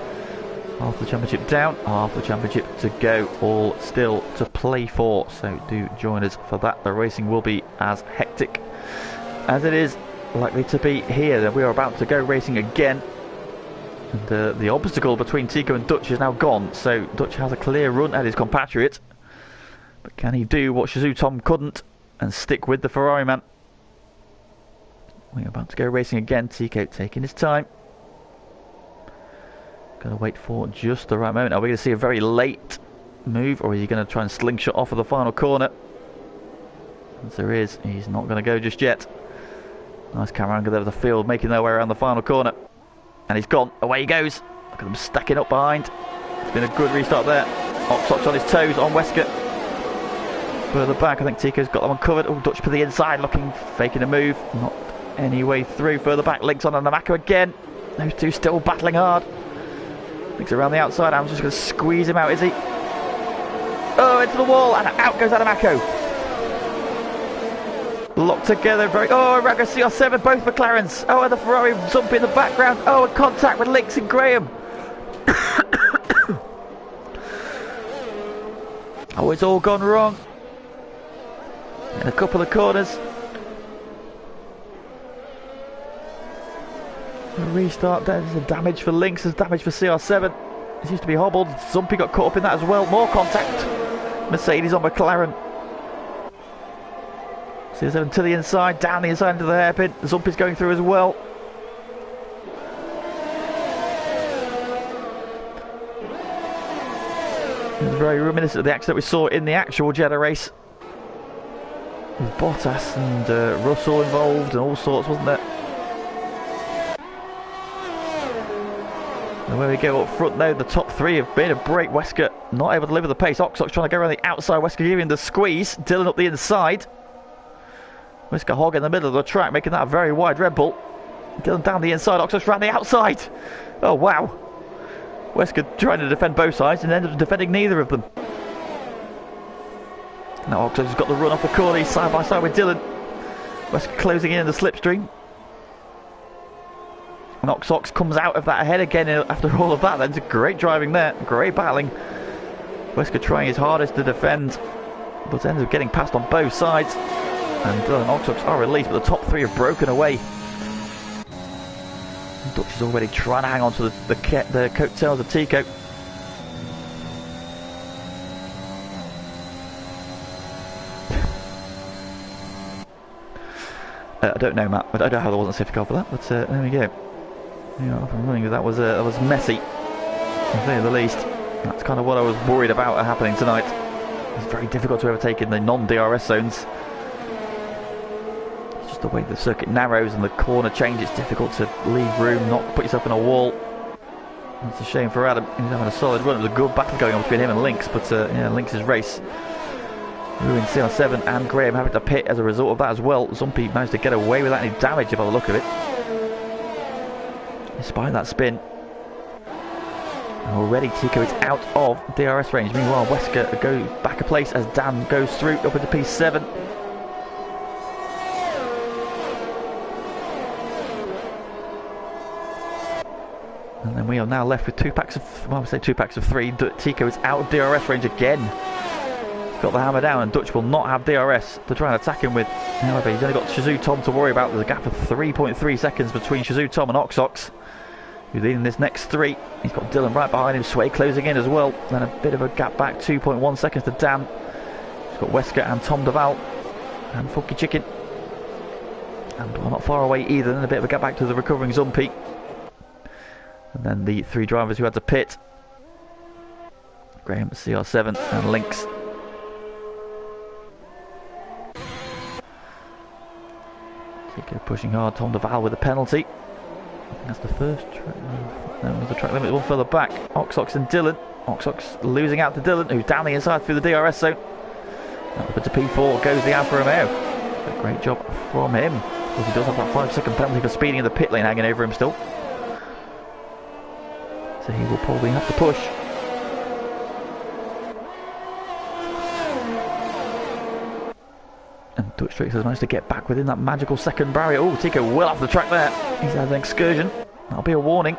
Half the championship down, half the championship to go, all still to play for, so do join us for that. The racing will be as hectic as it is likely to be here. That we are about to go racing again, and the obstacle between Tico and Dutch is now gone, so Dutch has a clear run at his compatriot. But can he do what Shizou Tom couldn't? and stick with the Ferrari man. We're about to go racing again. Tico taking his time. Gotta wait for just the right moment. Are we going to see a very late move, or is he going to try and slingshot off of the final corner? As there is, he's not going to go just yet. Nice camera angle there of the field, making their way around the final corner. And he's gone. Away he goes. Look at them stacking up behind. It's been a good restart there. Oxox on his toes on Wesker. Further back, I think Tico's got that one covered. Oh, Dutch for the inside, looking, faking a move. Not any way through. Further back, Links on Namako again. Those two still battling hard. Links around the outside. I'm just going to squeeze him out, is he? Oh, into the wall, and out goes Namako. Locked together, very... Oh, Raga CR7, both McLarens. Oh, and the Ferrari Zumpy in the background. Oh, and contact with Links and Graham. Oh, it's all gone wrong. In a couple of corners. A restart, there's a damage for Links, there's damage for CR7. It seems to be hobbled. Zumpy got caught up in that as well. More contact. Mercedes on McLaren. CR7 to the inside, down the inside into the hairpin. Zumpy's going through as well. It was very reminiscent of the accident we saw in the actual Jeddah race. With Bottas and Russell involved and all sorts, wasn't there? And where we go up front now, the top three have made a break. Wesker not able to deliver the pace. Oxox trying to go around the outside. Wesker giving the squeeze. Dylan up the inside. Wesker hog in the middle of the track, making that a very wide Red Bull. Dylan down the inside. Oxox round the outside. Oh, wow. Wesker trying to defend both sides and ended up defending neither of them. Now Oxox has got the run off the corner. He's side by side with Dylan. Wesker closing in the slipstream. And Oxox comes out of that ahead again after all of that. Then great driving there, great battling. Wesker trying his hardest to defend, but ends up getting past on both sides. And Dylan and Oxox are released, but the top three have broken away. Dutch is already trying to hang on to the coattails of Tico. I don't know, Matt. I don't know how there wasn't a safety car for that, but there we go. Yeah, up and running. That was messy, to say the least. That's kind of what I was worried about happening tonight. It's very difficult to overtake in the non-DRS zones. It's just the way the circuit narrows and the corner change. It's difficult to leave room, not put yourself in a wall. It's a shame for Adam. He's having a solid run. There's a good battle going on between him and Links, but yeah, Links' race ruined CR7 and Graham having to pit as a result of that as well. Zumpy managed to get away without any damage by the look of it, despite that spin. And already Tico is out of DRS range. Meanwhile, Wesker goes back a place as Dan goes through up into P7. And then we are now left with two packs of, well, I would say 2 packs of 3. Tico is out of DRS range again. He's got the hammer down, and Dutch will not have DRS to try and attack him with. However, he's only got Shizou Tom to worry about. There's a gap of 3.3 seconds between Shizou Tom and Oxox, who's leading this next 3. He's got Dylan right behind him, Sway closing in as well. Then a bit of a gap back, 2.1 seconds to Dan. He's got Wesker and Tom Duval and Funky Chicken. And well, not far away either. Then a bit of a gap back to the recovering Zumpy. And then the 3 drivers who had to pit. Graham, CR7 and Links. Tico pushing hard, Tom Duval with a penalty. I think that's the first track. No, there's a track limit one further back. Oxox and Dylan. Oxox losing out to Dylan, who's down the inside through the DRS zone. Up into P4 goes the Alfa Romeo. A great job from him. Because he does have that 5-second penalty for speeding in the pit lane hanging over him still. So he will probably have to push. And Dutch Tricks has managed to get back within that magical second barrier. Oh, Tico well off the track there. He's had an excursion. That'll be a warning.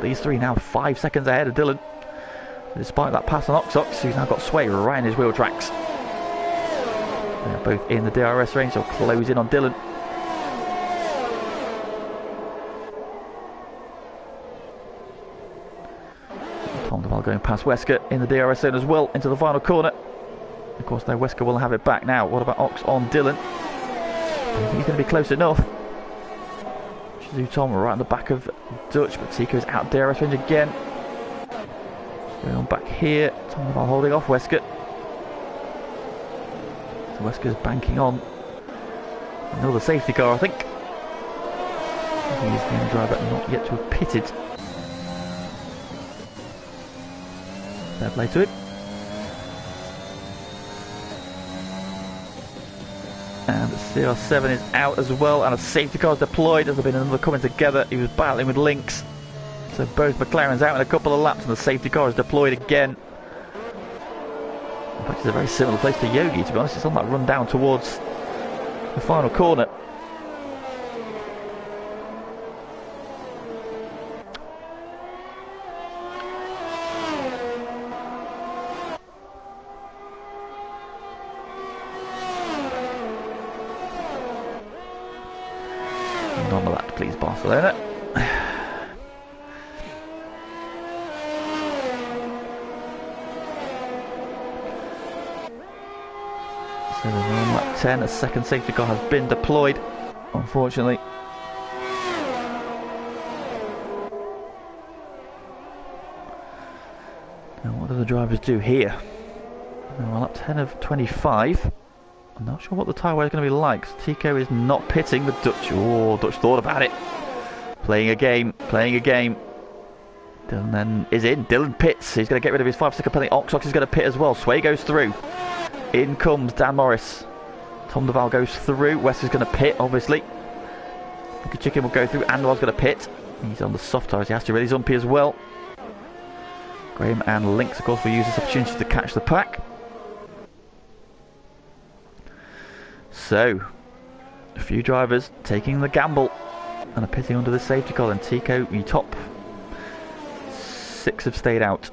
These 3 now 5 seconds ahead of Dylan. Despite that pass on Oxox, who's now got Sway right in his wheel tracks. They're both in the DRS range, so close in on Dylan. Tom Duval going past Wesker in the DRS zone as well, into the final corner. Of course, though, Wesker will have it back now. What about Ox on Dylan? I think he's going to be close enough. Tom right on the back of Dutch, but Tico is out DRS range again. Going on back here. Tom holding off Wesker. So Wesker's banking on another safety car, I think. He's the only driver not yet to have pitted. Fair play to him. And CR7 is out as well, and a safety car is deployed. There's been another coming together. He was battling with Lynx. So both McLarens out in a couple of laps, and the safety car is deployed again. In fact, it's a very similar place to Yogi, to be honest. It's on that run down towards the final corner. On the lap, please, Barcelona. So we're on lap 10. A second safety car has been deployed, unfortunately. Now, what do the drivers do here? We're on lap 10 of 25. I'm not sure what the tyre wear is going to be like. So Tico is not pitting, but Dutch. Oh, Dutch thought about it. Playing a game. Dylan then is in. Dylan pits. He's going to get rid of his 5-second penalty. Ox is going to pit as well. Sway goes through. In comes Dan Morris. Tom Duval goes through. West is going to pit, obviously. Chicken will go through. Anwal's going to pit. He's on the soft tyres. He has to release Zumpy as well. Graham and Lynx, of course, will use this opportunity to catch the pack. So, a few drivers taking the gamble and are pitting under the safety car. And Tico, you top 6 have stayed out.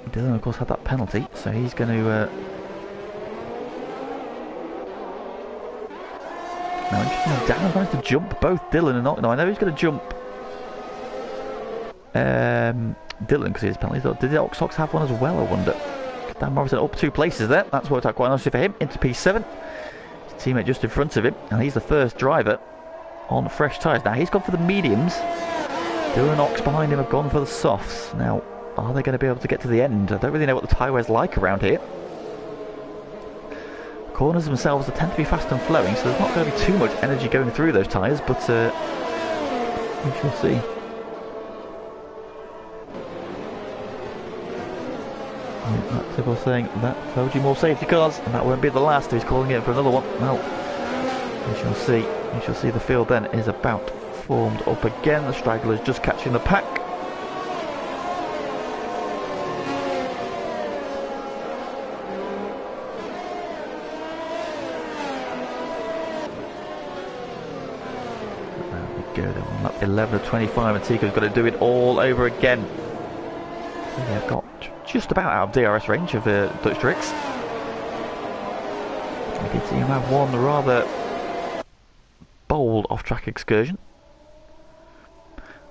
Dylan, of course, had that penalty, so he's going to... Now, interesting, Dan managed to jump both Dylan and Ox. No, I know he's going to jump Dylan because he has penalties. Did Ox have one as well, I wonder? Dan Morrison up 2 places there. That's worked out quite nicely for him. Into P7. His teammate just in front of him. And he's the first driver on fresh tyres. Now, he's gone for the mediums. Dylan and Ox behind him have gone for the softs. Now, are they going to be able to get to the end? I don't really know what the tyre wear's like around here. Corners themselves tend to be fast and flowing, so there's not going to be too much energy going through those tyres, but we shall see. That Tibble saying that told you more safety cars, and that won't be the last. He's calling it for another one. Well, we shall see. We shall see. The field then is about formed up again. The stragglers just catching the pack. There we go. They're on lap 11 of 25, and Tico's got to do it all over again. They've got just about out of DRS range of Dutch Tricks. I did see him have one rather bold off-track excursion.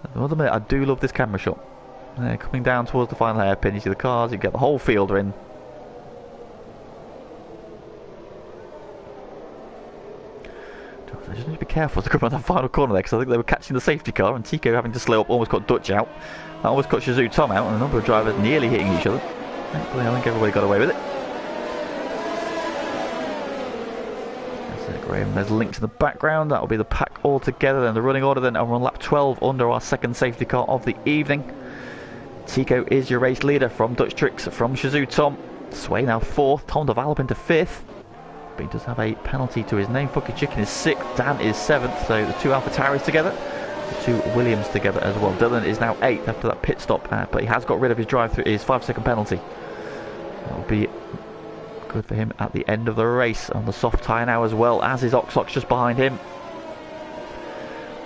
I admit, I do love this camera shot. Coming down towards the final hairpin, you see the cars, you get the whole fielder in. I just need to be careful to come around that final corner there, because I think they were catching the safety car, and Tico having to slow up almost got Dutch out. That almost cut Shazoo Tom out, and a number of drivers nearly hitting each other. Thankfully, I think everybody got away with it. Graham, there's Lynx in the background. That will be the pack all together. Then the running order. Then we're on lap 12 under our second safety car of the evening. Tico is your race leader from Dutch Tricks from Shazoo Tom. Sway now 4th. Tom Duval up into 5th. But he does have a penalty to his name. Fucky Chicken is 6th. Dan is 7th. So the 2 Alpha Tauris together. The 2 Williams together as well. Dylan is now 8th after that pit stop. But he has got rid of his drive-through, his 5-second penalty. That will be good for him at the end of the race on the soft tyre now, as well as his Ox just behind him.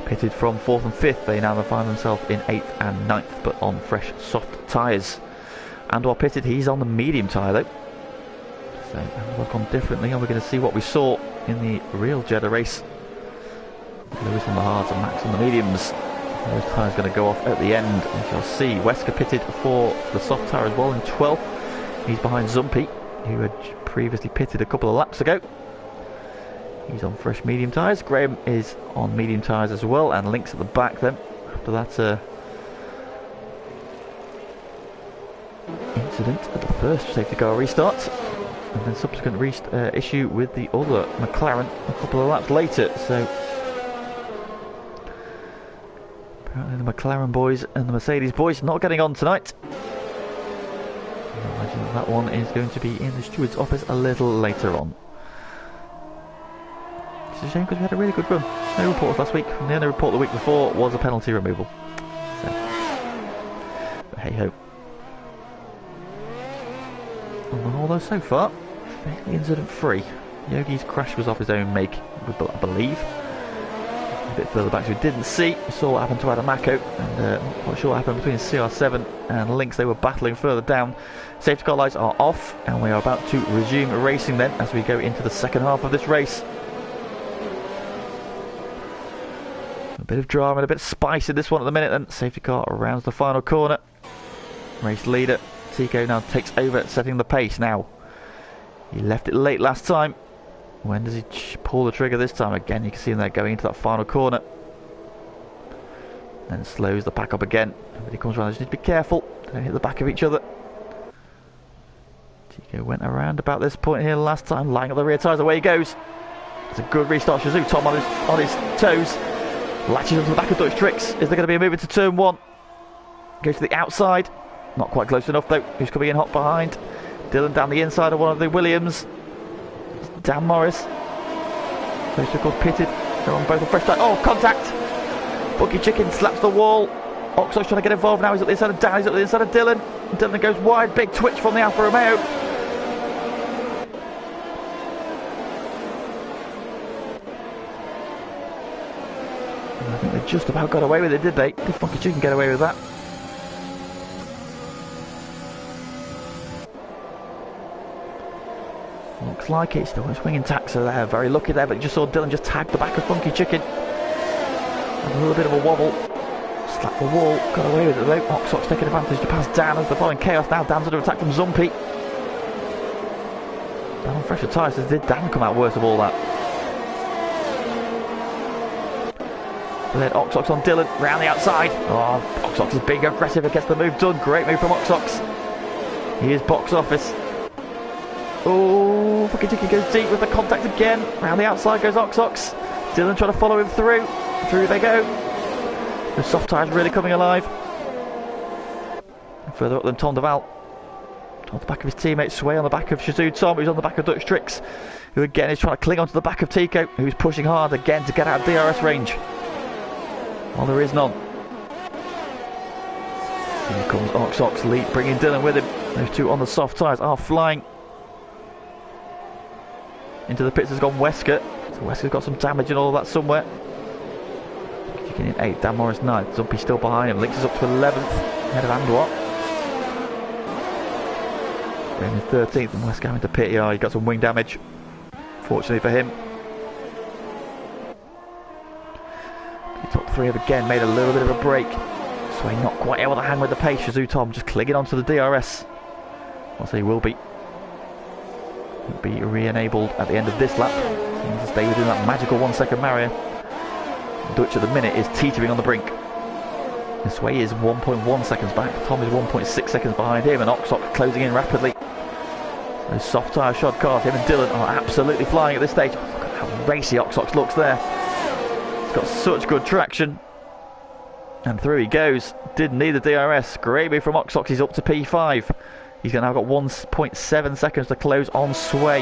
Pitted from 4th and 5th, they now find themselves in 8th and 9th, but on fresh soft tyres. And while pitted, he's on the medium tyre though. So Andor's gone differently, and we're going to see what we saw in the real Jeddah race. Lewis on the hards and Max on the mediums. Those tyres going to go off at the end. We shall see. Wesker pitted for the soft tyre as well in 12th. He's behind Zumpy. who had previously pitted a couple of laps ago. He's on fresh medium tyres. Graham is on medium tyres as well, and Link's at the back then. After that incident at the first safety car restart, and then subsequent issue with the other McLaren a couple of laps later. So apparently the McLaren boys and the Mercedes boys not getting on tonight. I imagine that one is going to be in the steward's office a little later on. It's a shame because we had a really good run. No reports last week, and the only report the week before was a penalty removal. So, but hey ho. On the whole though, so far, fairly incident free. Yogi's crash was off his own make, I believe. A bit further back so we didn't see. We saw what happened to Adamako, and not quite sure what happened between CR7 and Lynx. They were battling further down. Safety car lights are off, and we are about to resume racing then as we go into the second half of this race. A bit of drama and a bit of spice in this one at the minute then. Safety car rounds the final corner. Race leader Tico now takes over, setting the pace now. He left it late last time. When does he pull the trigger this time? Again, you can see him there going into that final corner. Then slows the pack up again. Everybody comes around, they just need to be careful. Don't hit the back of each other. Tico went around about this point here last time, lining up the rear tyres. Away he goes. It's a good restart. Shazoo Tom on his toes. Latches onto the back of Dutch Tricks. Is there going to be a move into turn one? Goes to the outside. Not quite close enough though. Who's coming in hot behind? Dylan down the inside of one of the Williams. Dan Morris. Those two called pitted. They're on both a fresh start. Oh, contact! Funky Chicken slaps the wall. Oxo's trying to get involved now. He's up the inside of Dan. He's up the inside of Dylan. Dylan goes wide. Big twitch from the Alfa Romeo. I think they just about got away with it, did they? Did Funky Chicken get away with that? Looks like it. Still a swinging taxer there. Very lucky there, but you just saw Dylan just tag the back of Funky Chicken. A little bit of a wobble. Slapped the wall. Got away with it though. Oxox taking advantage to pass Dan as the following chaos. Now Dan's under attack from Zumpy. Dan on fresher tyres. Did Dan come out worst of all that? And then Oxox on Dylan, round the outside. Oh, Oxox is being aggressive, gets the move done. Great move from Oxox. He is box office. Oh, Funky Chicken goes deep with the contact again. Round the outside goes Oxox. Dylan trying to follow him through. Through they go. The soft tyres really coming alive. And further up than Tom Duval. On the back of his teammate Sway, on the back of Shazoo Tom, who's on the back of Dutch Tricks, who again is trying to cling onto the back of Tico, who's pushing hard again to get out of DRS range. Well, there is none. Here comes Oxox, lead, bringing Dylan with him. Those two on the soft tyres are flying. Into the pits has gone Wesker. So Wesker's got some damage and all of that somewhere. Chicken in 8th, Dan Morris 9th. Zumpy still behind him. Links is up to 11th, ahead of Andwat. Graham is 13th, and Wesker having to pit. Yeah, he got some wing damage. Fortunately for him. The top three have again made a little bit of a break. Sway not quite able to hang with the pace. Shazoo Tom just clinging onto the DRS. I'll say he will be. He'll be re-enabled at the end of this lap. He needs to stay within that magical 1 second barrier. Dutch at the minute is teetering on the brink. And Sway is 1.1 seconds back. Tom is 1.6 seconds behind him, and Oxox closing in rapidly. Those soft tyre shod cars, him and Dylan are absolutely flying at this stage. Oh, look at how racy Oxox looks there. He's got such good traction. And through he goes. Didn't need the DRS. Great move from Oxox. He's up to P5. He's now got 1.7 seconds to close on Sway.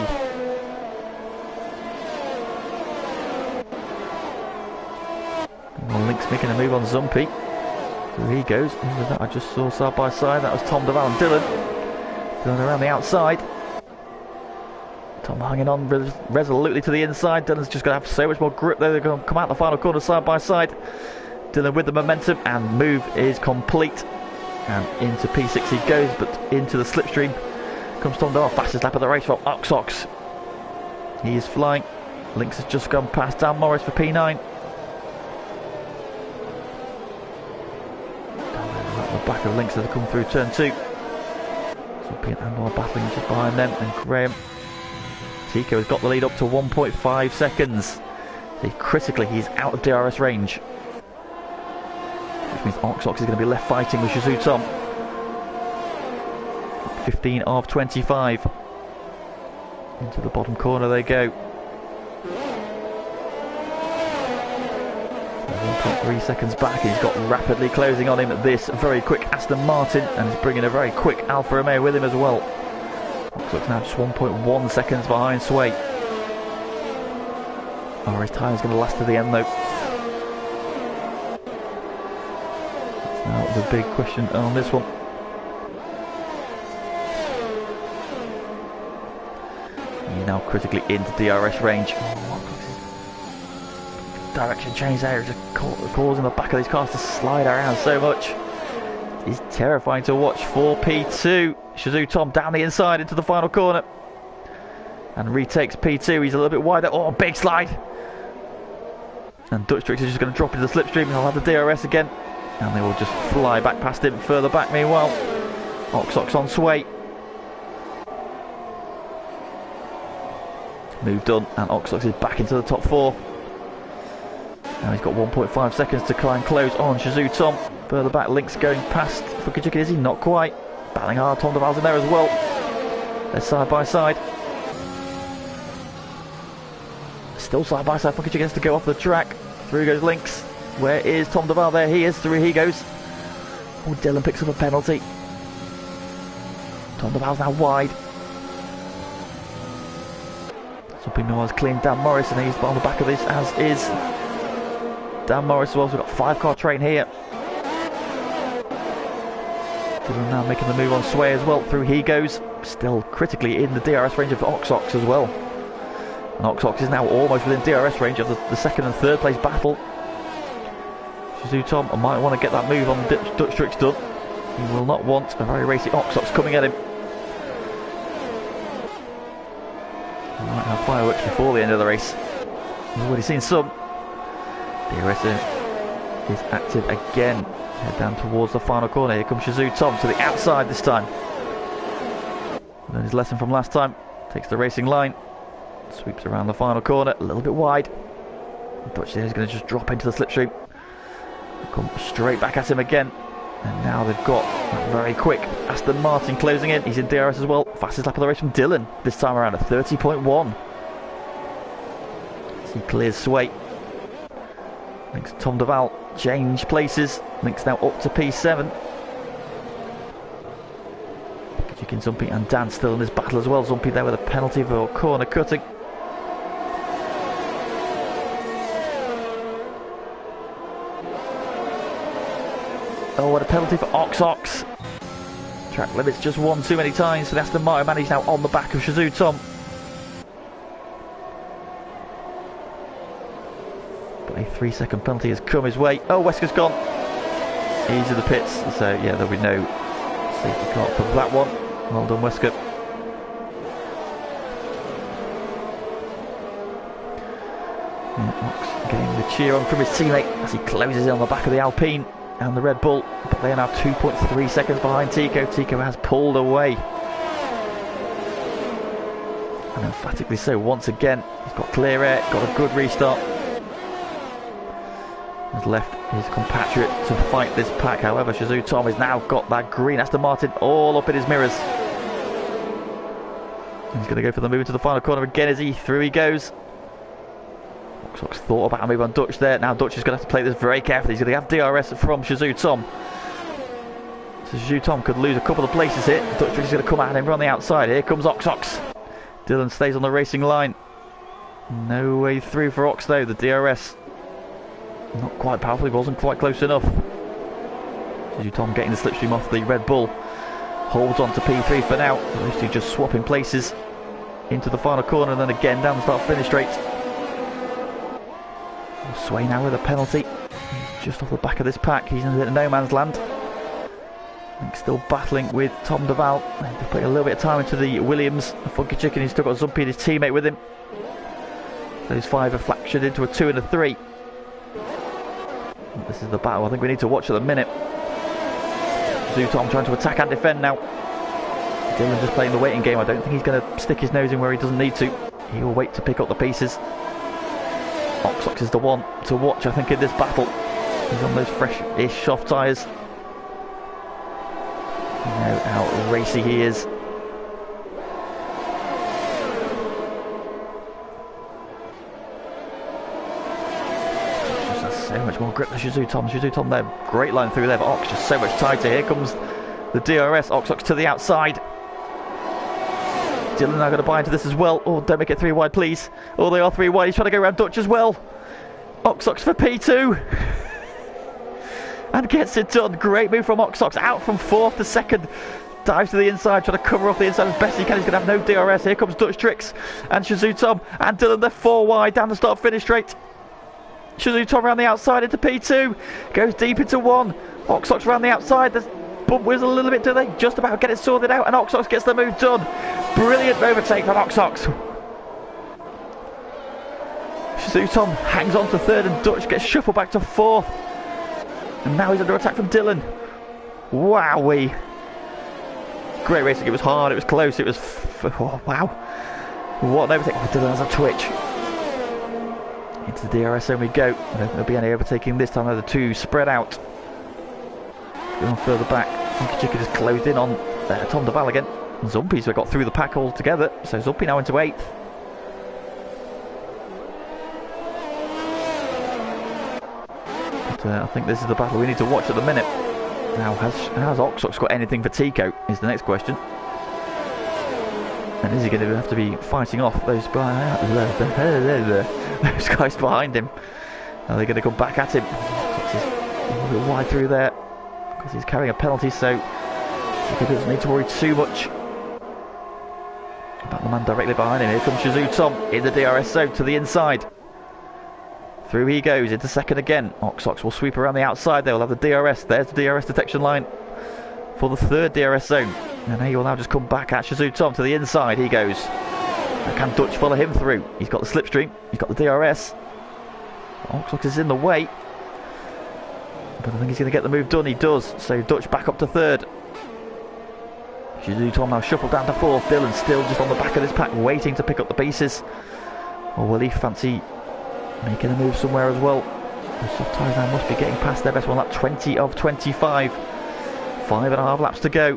And Link's making a move on Zumpy. Here he goes. Who was that I just saw side by side? That was Tom Duval and Dylan. Dylan around the outside. Tom hanging on resolutely to the inside. Dylan's just going to have so much more grip there. They're going to come out the final corner side by side. Dylan with the momentum, and move is complete. And into P6 he goes, but into the slipstream comes Tom Duval. Fastest lap of the race from Oxox. He is flying. Lynx has just gone past Dan Morris for P9. The back of Lynx as they come through turn 2. So Zumpy and Andor battling just behind them, and Graham. Tico has got the lead up to 1.5 seconds. Critically, he's out of DRS range. Which means Oxox is going to be left fighting with Shizou Tom. 15 of 25. Into the bottom corner they go. 1.3 seconds back. He's got rapidly closing on him at this very quick Aston Martin, and he's bringing a very quick Alfa Romeo with him as well. Oxox now just 1.1 seconds behind Sway. Oh, his time is going to last to the end though. That's now the big question on this one. He's now critically into DRS range. Direction change there, just causing the back of these cars to slide around so much. It's terrifying to watch for P2. Shizou Tom down the inside into the final corner. And retakes P2, he's a little bit wider. Oh, big slide! And Dutch Tricks is just going to drop into the slipstream. He'll have the DRS again. And they will just fly back past him. Further back, meanwhile, Oxox on Sway. Moved on, and Oxox is back into the top 4. Now he's got 1.5 seconds to try and close on Shizou Tom. Further back, Link's going past Fukichiki, is he? Not quite. Battling hard, Tom Deval's in there as well. They're side by side. Still side by side, Fukichiki has to go off the track. Through goes Lynx. Where is Tom Deval? There he is, through he goes. Oh, Dylan picks up a penalty. Tom Deval's now wide. Something was clean. Dan Morris, and he's on the back of this, as is Dan Morris as well. So we've got 5-car train here. Dylan now making the move on Sway as well. Through he goes. Still critically in the DRS range of Oxox as well. And Oxox is now almost within DRS range of the second and third place battle. Shizou Tom might want to get that move on Dutch Tricks done. He will not want a very racy Oxox coming at him. He might have fireworks before the end of the race. We've already seen some. DRS is active again. Head down towards the final corner. Here comes Shizou Tom to the outside this time. Learned his lesson from last time. Takes the racing line. Sweeps around the final corner. A little bit wide. Dutch there is going to just drop into the slipstream. Come straight back at him again. And now they've got that very quick Aston Martin closing in. He's in DRS as well. Fastest lap of the race from Dylan. This time around at 30.1. He clears Sway. Links Tom Deval change places. Links now up to P7. Chicken Zumpy and Dan still in this battle as well. Zumpy there with a penalty for corner cutting. Oh, what a penalty for Oxox. Track limits just one too many times for the Aston Martin man. He's now on the back of Shizou Tom. But a 3-second penalty has come his way. Oh, Wesker's gone. He's in the pits, so yeah, there'll be no safety car for that one. Well done, Wesker. Ox getting the cheer on from his teammate as he closes in on the back of the Alpine and the Red Bull, but they are now 2.3 seconds behind Tico. Tico has pulled away, and emphatically so once again. He's got clear air, got a good restart. Has left his compatriot to fight this pack. However, Shizou Tom has now got that green Aston Martin all up in his mirrors. He's going to go for the move into the final corner again as he through he goes. Oxox thought about a move on Dutch there. Now Dutch is going to have to play this very carefully. He's going to have DRS from Shizou Tom. So Shizou Tom could lose a couple of places here. Dutch is going to come at him on the outside. Here comes Oxox. Dylan stays on the racing line. No way through for Ox though. The DRS not quite powerful. He wasn't quite close enough. Shizou Tom getting the slipstream off the Red Bull. Holds on to P3 for now. Those two just swapping places into the final corner and then again down the start finish straight. Sway now with a penalty. He's just off the back of this pack. He's in no man's land. He's still battling with Tom Deval. They're putting a little bit of time into the Williams. Funky Chicken, he's still got Zumpy and his teammate with him. Those 5 are fractured into a 2 and a 3. This is the battle I think we need to watch at the minute. Shizou Tom trying to attack and defend now. Dylan just playing the waiting game. I don't think he's going to stick his nose in where he doesn't need to. He will wait to pick up the pieces. Ox is the one to watch, I think, in this battle. He's on those fresh-ish soft tyres. You know how racy he is. Just has so much more grip than Shizutom. Shizutom there, great line through there, but Ox just so much tighter. Here comes the DRS. Ox to the outside. Dylan now going to buy into this as well. Oh, don't make it 3 wide, please. Oh, they are 3 wide. He's trying to go around Dutch as well. Ox for P2. And gets it done. Great move from Ox. Out from 4th to 2nd. Dives to the inside, trying to cover off the inside as best he can. He's going to have no DRS. Here comes Dutch Tricks and Shizutom. And Dylan, they're 4 wide down the start finish straight. Shizutom around the outside into P2. Goes deep into 1. Ox around the outside. There's bump wheels a little bit, do they? Just about get it sorted out, and Ox gets the move done. Brilliant overtake from Ox. Shizutom hangs on to 3rd, and Dutch gets shuffled back to 4th. And now he's under attack from Dylan. Wowee. Great racing. It was hard, it was close, it was... oh, wow. What an overtake. Oh, Dylan has a twitch. Into the DRS zone we go. I don't think there'll be any overtaking this time. The 2 spread out. Going further back. Chicken just closed in on Tom de Val again. Zumpi's got through the pack altogether. So Zumpi now into 8th. But I think this is the battle we need to watch at the minute. Now, has Ox got anything for Tico is the next question. And is he going to have to be fighting off those guys behind him? Are they going to come back at him? He's a little bit wide through there because he's carrying a penalty, so he doesn't need to worry too much about the man directly behind him. Here comes Shizutom in the DRS zone to the inside. Through he goes into 2nd again. Ox will sweep around the outside. They will have the DRS. There's the DRS detection line for the 3rd DRS zone. And he will now just come back at Shizutom to the inside. He goes. And can Dutch follow him through? He's got the slipstream. He's got the DRS. Ox is in the way. But I think he's going to get the move done. He does. So Dutch back up to 3rd. Shizutom now shuffled down to 4th. Dylan still just on the back of this pack, waiting to pick up the pieces. Or will he fancy making a move somewhere as well? The soft tyres now must be getting past their best one lap. 20 of 25. 5.5 laps to go.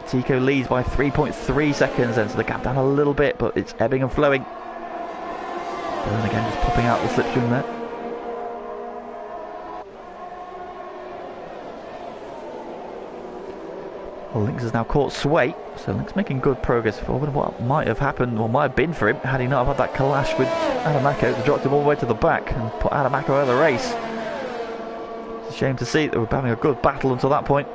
Tico leads by 3.3 seconds then, so the gap down a little bit, but it's ebbing and flowing. Dylan again just popping out the slipstream there. Well, Lynx has now caught sway, so Lynx making good progress forward. What might have happened, or might have been for him, had he not have had that clash with Adamako that dropped him all the way to the back and put Adamako out of the race. It's a shame to see that they were having a good battle until that point.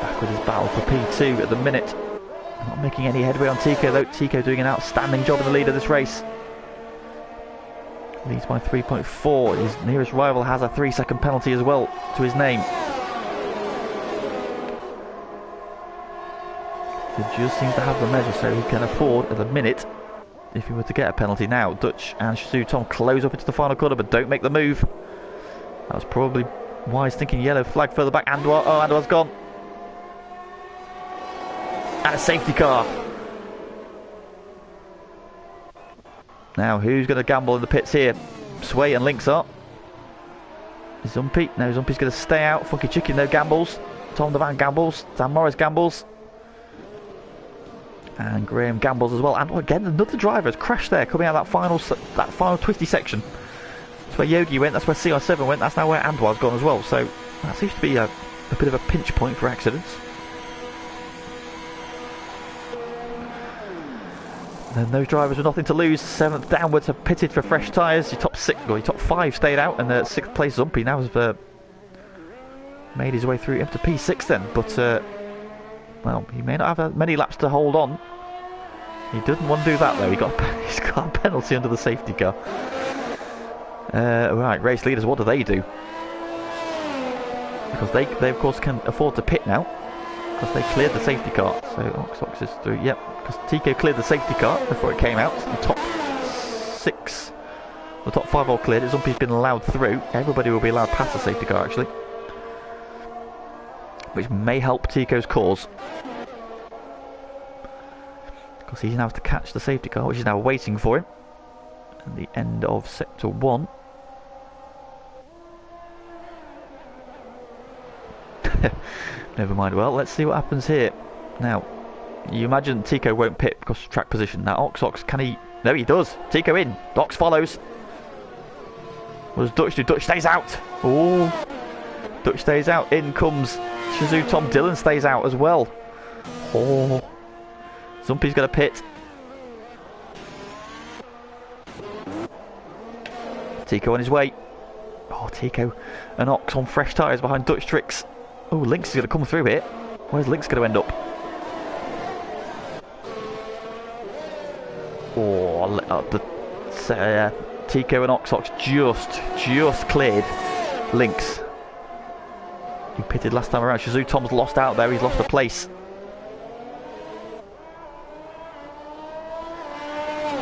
Back with his battle for P2 at the minute. Not making any headway on Tico though. Tico doing an outstanding job in the lead of this race. Leads by 3.4. His nearest rival has a 3-second penalty as well to his name. He just seems to have the measure, so he can afford at the minute if he were to get a penalty now. Dutch and Shizutom close up into the final corner, but don't make the move. That was probably wise thinking. Yellow flag further back. Andoir. Oh, Andoir's gone. And a safety car. Now, who's going to gamble in the pits here? Sway and Lynx are. Zumpy. No, Zumpy's going to stay out. Funky Chicken, no gambles. Tom de Val gambles. Dan Morris gambles. And Graham gambles as well. And again, another driver has crashed there, coming out of that final twisty section. That's where Yogi went. That's where CR7 went. That's now where Andoir's gone as well. So that seems to be a bit of a pinch point for accidents. Then those drivers with nothing to lose. 7th downwards have pitted for fresh tyres. Your top 5 stayed out, and 6th place Zumpy now has made his way through up to P6 then. But well, he may not have many laps to hold on. He didn't want to do that though. He's got a penalty under the safety car. Right, race leaders, what do? Because they of course can afford to pit now, because they cleared the safety car. So Ox is through. Yep, because Tico cleared the safety car before it came out. The top 6, the top 5 all cleared. Zumpy's been allowed through. Everybody will be allowed past the safety car actually. which may help Tico's cause. Because he now has to catch the safety car, which is now waiting for him at the end of Sector 1. Never mind. Well, let's see what happens here. Now, you imagine Tico won't pit because of track position. Now, Ox, can he... No, he does. Tico in. Ox follows. What does Dutch do? Dutch stays out. Oh, Dutch stays out. In comes Shazoo Tom. Dylan stays out as well. Oh, Zumpy's going to pit. Tico on his way. Oh, Tico and Ox on fresh tyres behind Dutch Tricks. Oh, Lynx is going to come through here. Where's Lynx going to end up? Oh, Tico and Ox just cleared Lynx, who pitted last time around. Shazoo Tom's lost out there. He's lost a place.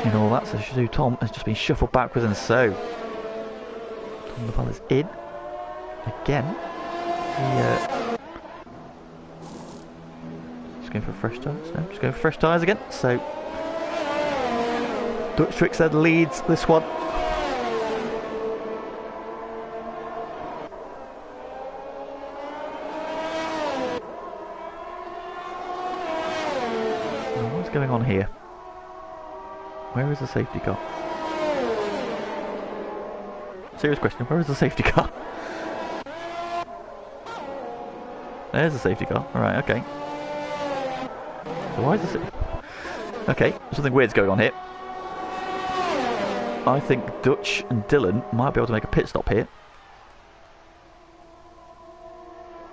And all that, so Shazoo Tom has just been shuffled backwards, and so Tom Duval is in again. Just going for fresh tyres. No, just going for fresh tyres again. So Dutch Tricks then leads this one. What's going on here? Where is the safety car? Serious question, where is the safety car? There's the safety car. Alright, okay. So why is this... Okay, something weird's going on here. I think Dutch and Dylan might be able to make a pit stop here.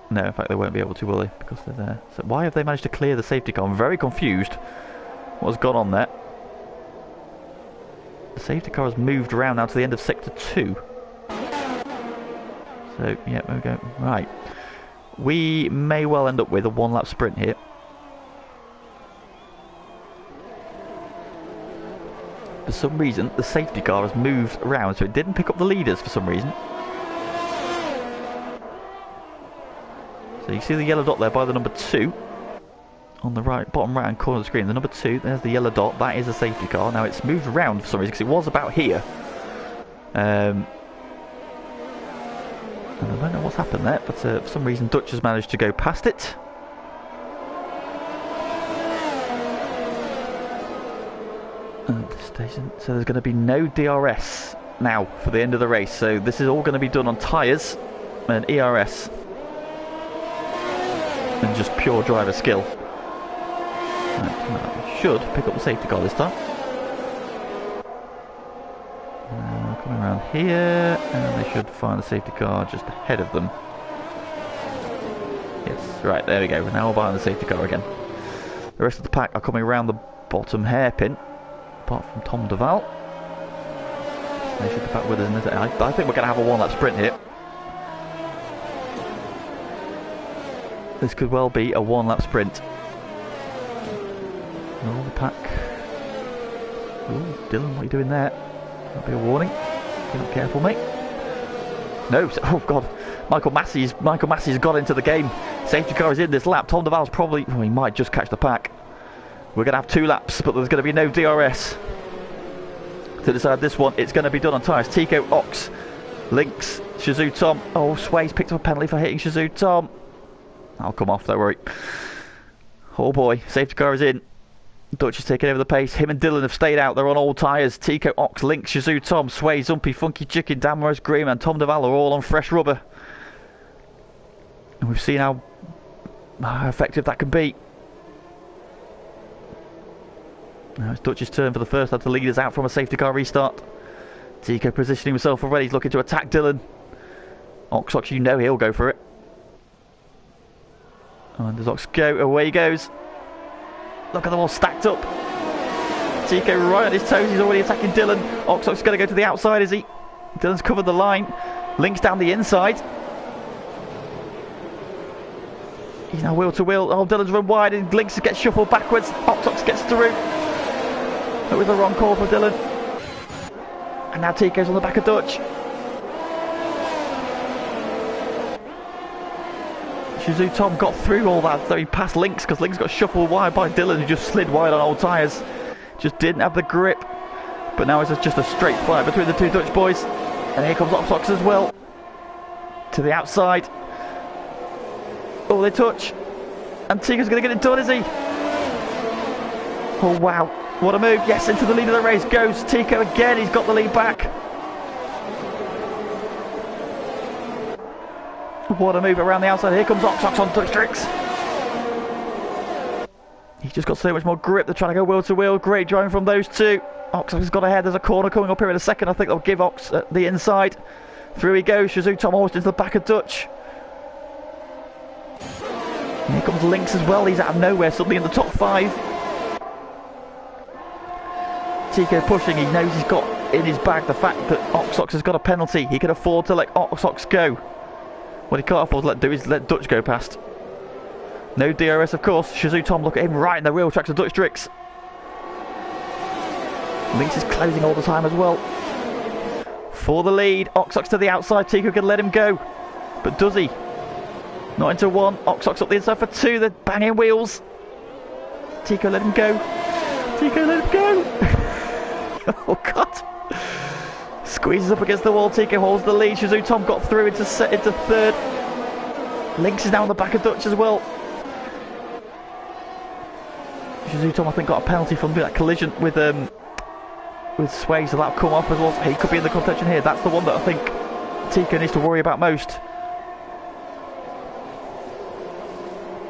No, in fact they won't be able to, will they? Because they're there. So why have they managed to clear the safety car? I'm very confused. What's gone on there? The safety car has moved around now to the end of Sector 2. So, yeah, there we go. Right. We may well end up with a one-lap sprint here. For some reason, the safety car has moved around, so it didn't pick up the leaders for some reason. So you see the yellow dot there by the number 2. On the right, bottom right hand corner of the screen, the number 2, there's the yellow dot, that is a safety car. Now it's moved around for some reason, because it was about here. And I don't know what's happened there, but for some reason Dutch has managed to go past it. And this station, so there's going to be no DRS now for the end of the race. So this is all going to be done on tyres and ERS. And just pure driver skill. Right, should pick up the safety car this time. Coming around here, and they should find the safety car just ahead of them. Yes, right, there we go. We're now behind the safety car again. The rest of the pack are coming around the bottom hairpin, apart from Tom Duval. They should be back with us in this. I think we're going to have a one-lap sprint here. This could well be a one-lap sprint. Oh, the pack. Ooh, Dylan, what are you doing there? That'll be a warning. Be careful, mate. No, oh god. Michael Massey's got into the game. Safety car is in this lap. Tom Duval's probably... Oh, he might just catch the pack. We're going to have 2 laps, but there's going to be no DRS. To decide this one, it's going to be done on tyres. Tico, Ox, Lynx, Shazoo Tom. Oh, Sway's picked up a penalty for hitting Shazoo Tom. I'll come off, don't worry. Oh boy, safety car is in. Dutch is taking over the pace. Him and Dylan have stayed out. They're on all tyres. Tico, Ox, Lynx, Shazoo Tom, Sway, Zumpy, Funky Chicken, Damaris, Green and Tom Duval are all on fresh rubber. And we've seen how effective that can be. Now it's Dutch's turn for the first lap. The leader's out from a safety car restart. Tico positioning himself already. He's looking to attack Dylan. Ox, you know he'll go for it. And does Ox go? Away he goes. Look at them all stacked up. Tico right on his toes. He's already attacking Dylan. Ox is going to go to the outside, is he? Dylan's covered the line. Lynx down the inside. He's now wheel to wheel. Oh, Dylan's run wide and Lynx gets shuffled backwards. Ox gets through. That was the wrong call for Dylan. And now Tico's on the back of Dutch. Shizou Tom got through all that, though he passed Lynx, because Lynx got shuffled wide by Dylan, who just slid wide on old tyres. Just didn't have the grip. But now it's just a straight fight between the two Dutch boys. And here comes Ox as well. To the outside. Oh, they touch. And Tico's going to get it done, is he? Oh, wow. What a move. Yes, into the lead of the race goes Tico again. He's got the lead back. What a move around the outside. Here comes Ox on Dutch tricks. He's just got so much more grip. They're trying to go wheel to wheel. Great driving from those two. Ox has got ahead. There's a corner coming up here in a second. I think they'll give Ox at the inside. Through he goes. Shizou Tom almost into the back of Dutch. And here comes Lynx as well. He's out of nowhere, suddenly in the top 5. Tico pushing. He knows he's got in his bag the fact that Ox has got a penalty. He can afford to let Ox go. What he can't afford to do is let Dutch go past. No DRS, of course. Shizou Tom, look at him right in the wheel tracks of Dutch tricks. Lynx is closing all the time as well. For the lead. Ox to the outside. Tico can let him go. But does he? Not into 1. Ox up the inside for 2. They're banging wheels. Tico let him go. Tico let him go. Oh, God. Squeezes up against the wall. Tico holds the lead. Shizou Tom got through into 3rd. Lynx is now on the back of Dutch as well. Shizou Tom, I think, got a penalty from that collision with Sway, so that'll come off as well. He could be in the contention here. That's the one that I think Tico needs to worry about most.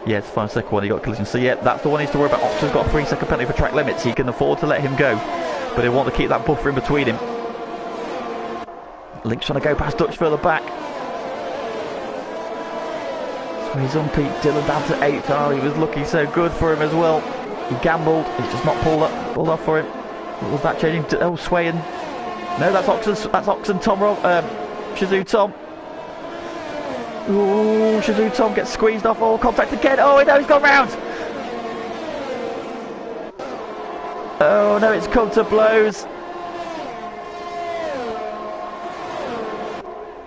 Yeah, it's the final second one. He got a collision. So yeah, that's the one he needs to worry about. Ox has got a 3-second penalty for track limits. He can afford to let him go, but he'll want to keep that buffer in between him. Lynx trying to go past Dutch further back. So he's on Pete. Dylan down to 8th. Oh, he was looking so good for him as well. He gambled. He's just not pulled off for him. What was that changing? Oh, swaying. No, that's Ox and Tom. Shizou Tom. Ooh, Shizou Tom gets squeezed off. Oh, contact again. Oh, no, he's gone round. Oh, no, it's come to blows.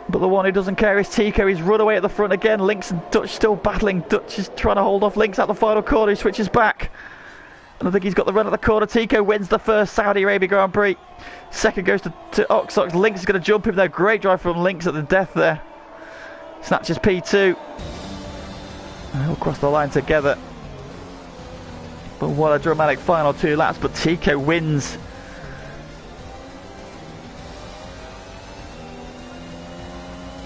But the one who doesn't care is Tico. He's run away at the front again. Lynx and Dutch still battling. Dutch is trying to hold off Lynx at the final corner. He switches back. And I think he's got the run at the corner. Tico wins the first Saudi Arabia Grand Prix. Second goes to Ox. Lynx is going to jump him there. Great drive from Lynx at the death there. Snatches P2. And they'll cross the line together. But what a dramatic final 2 laps. But Tico wins.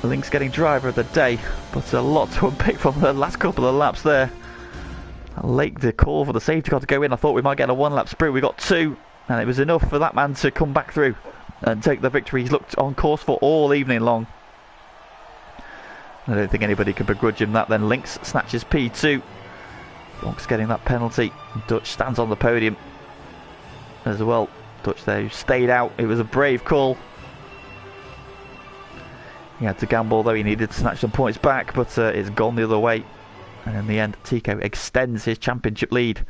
Lynx getting driver of the day. But a lot to unpick from the last couple of laps there. Late the call for the safety car to go in. I thought we might get a 1-lap sprint. We got 2, and it was enough for that man to come back through and take the victory. He's looked on course for all evening long. I don't think anybody can begrudge him that. Then Lynx snatches P2. Ox getting that penalty. Dutch stands on the podium as well. Dutch there who stayed out. It was a brave call. He had to gamble, though. He needed to snatch some points back, but it's gone the other way. And in the end, Tico extends his championship lead.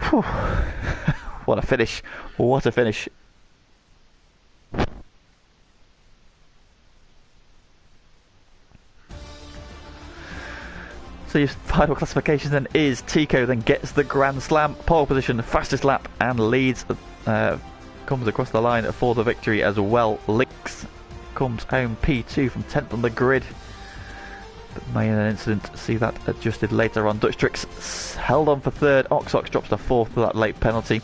Whew. What a finish. What a finish. So your final classification then is Tico then gets the Grand Slam, pole position, fastest lap, and leads, comes across the line for the victory as well. Lynx comes home P2 from 10th on the grid. But may in an incident see that adjusted later on. Dutch Tricks held on for 3rd. Ox drops to 4th for that late penalty.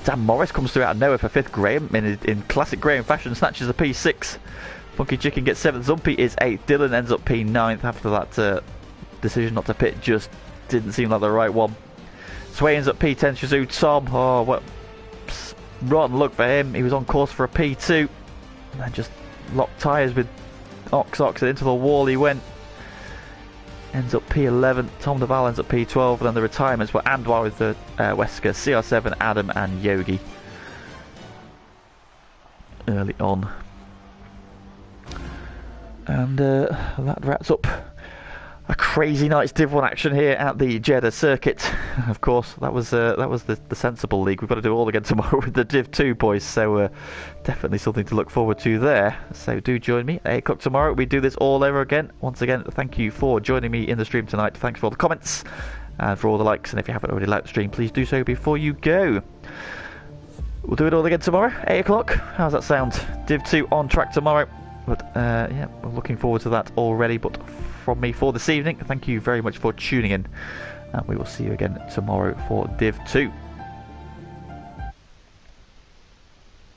Dan Morris comes through out of nowhere for 5th. Graham, in classic Graham fashion, snatches a P6. Funky Chicken gets 7th. Zumpy is 8th. Dylan ends up P9th after that decision not to pit. Just didn't seem like the right one. Sway ends up P10. Shizou Tom, oh, what rotten luck for him. He was on course for a P2 and then just locked tyres with Ox and into the wall he went. Ends up P11. Tom Deval ends up P12. And then the retirements were Andwar with the Wesker, CR7, Adam and Yogi early on. And that wraps up a crazy night's Div 1 action here at the Jeddah circuit. Of course, that was the sensible league. We've got to do it all again tomorrow with the Div 2 boys, so definitely something to look forward to there. So do join me at 8 o'clock tomorrow. We do this all over again. Once again, thank you for joining me in the stream tonight. Thanks for all the comments and for all the likes, and if you haven't already liked the stream, please do so before you go. We'll do it all again tomorrow, 8 o'clock. How's that sound? Div 2 on track tomorrow. But yeah, we're looking forward to that already. But from me for this evening, thank you very much for tuning in, and we will see you again tomorrow for Div 2.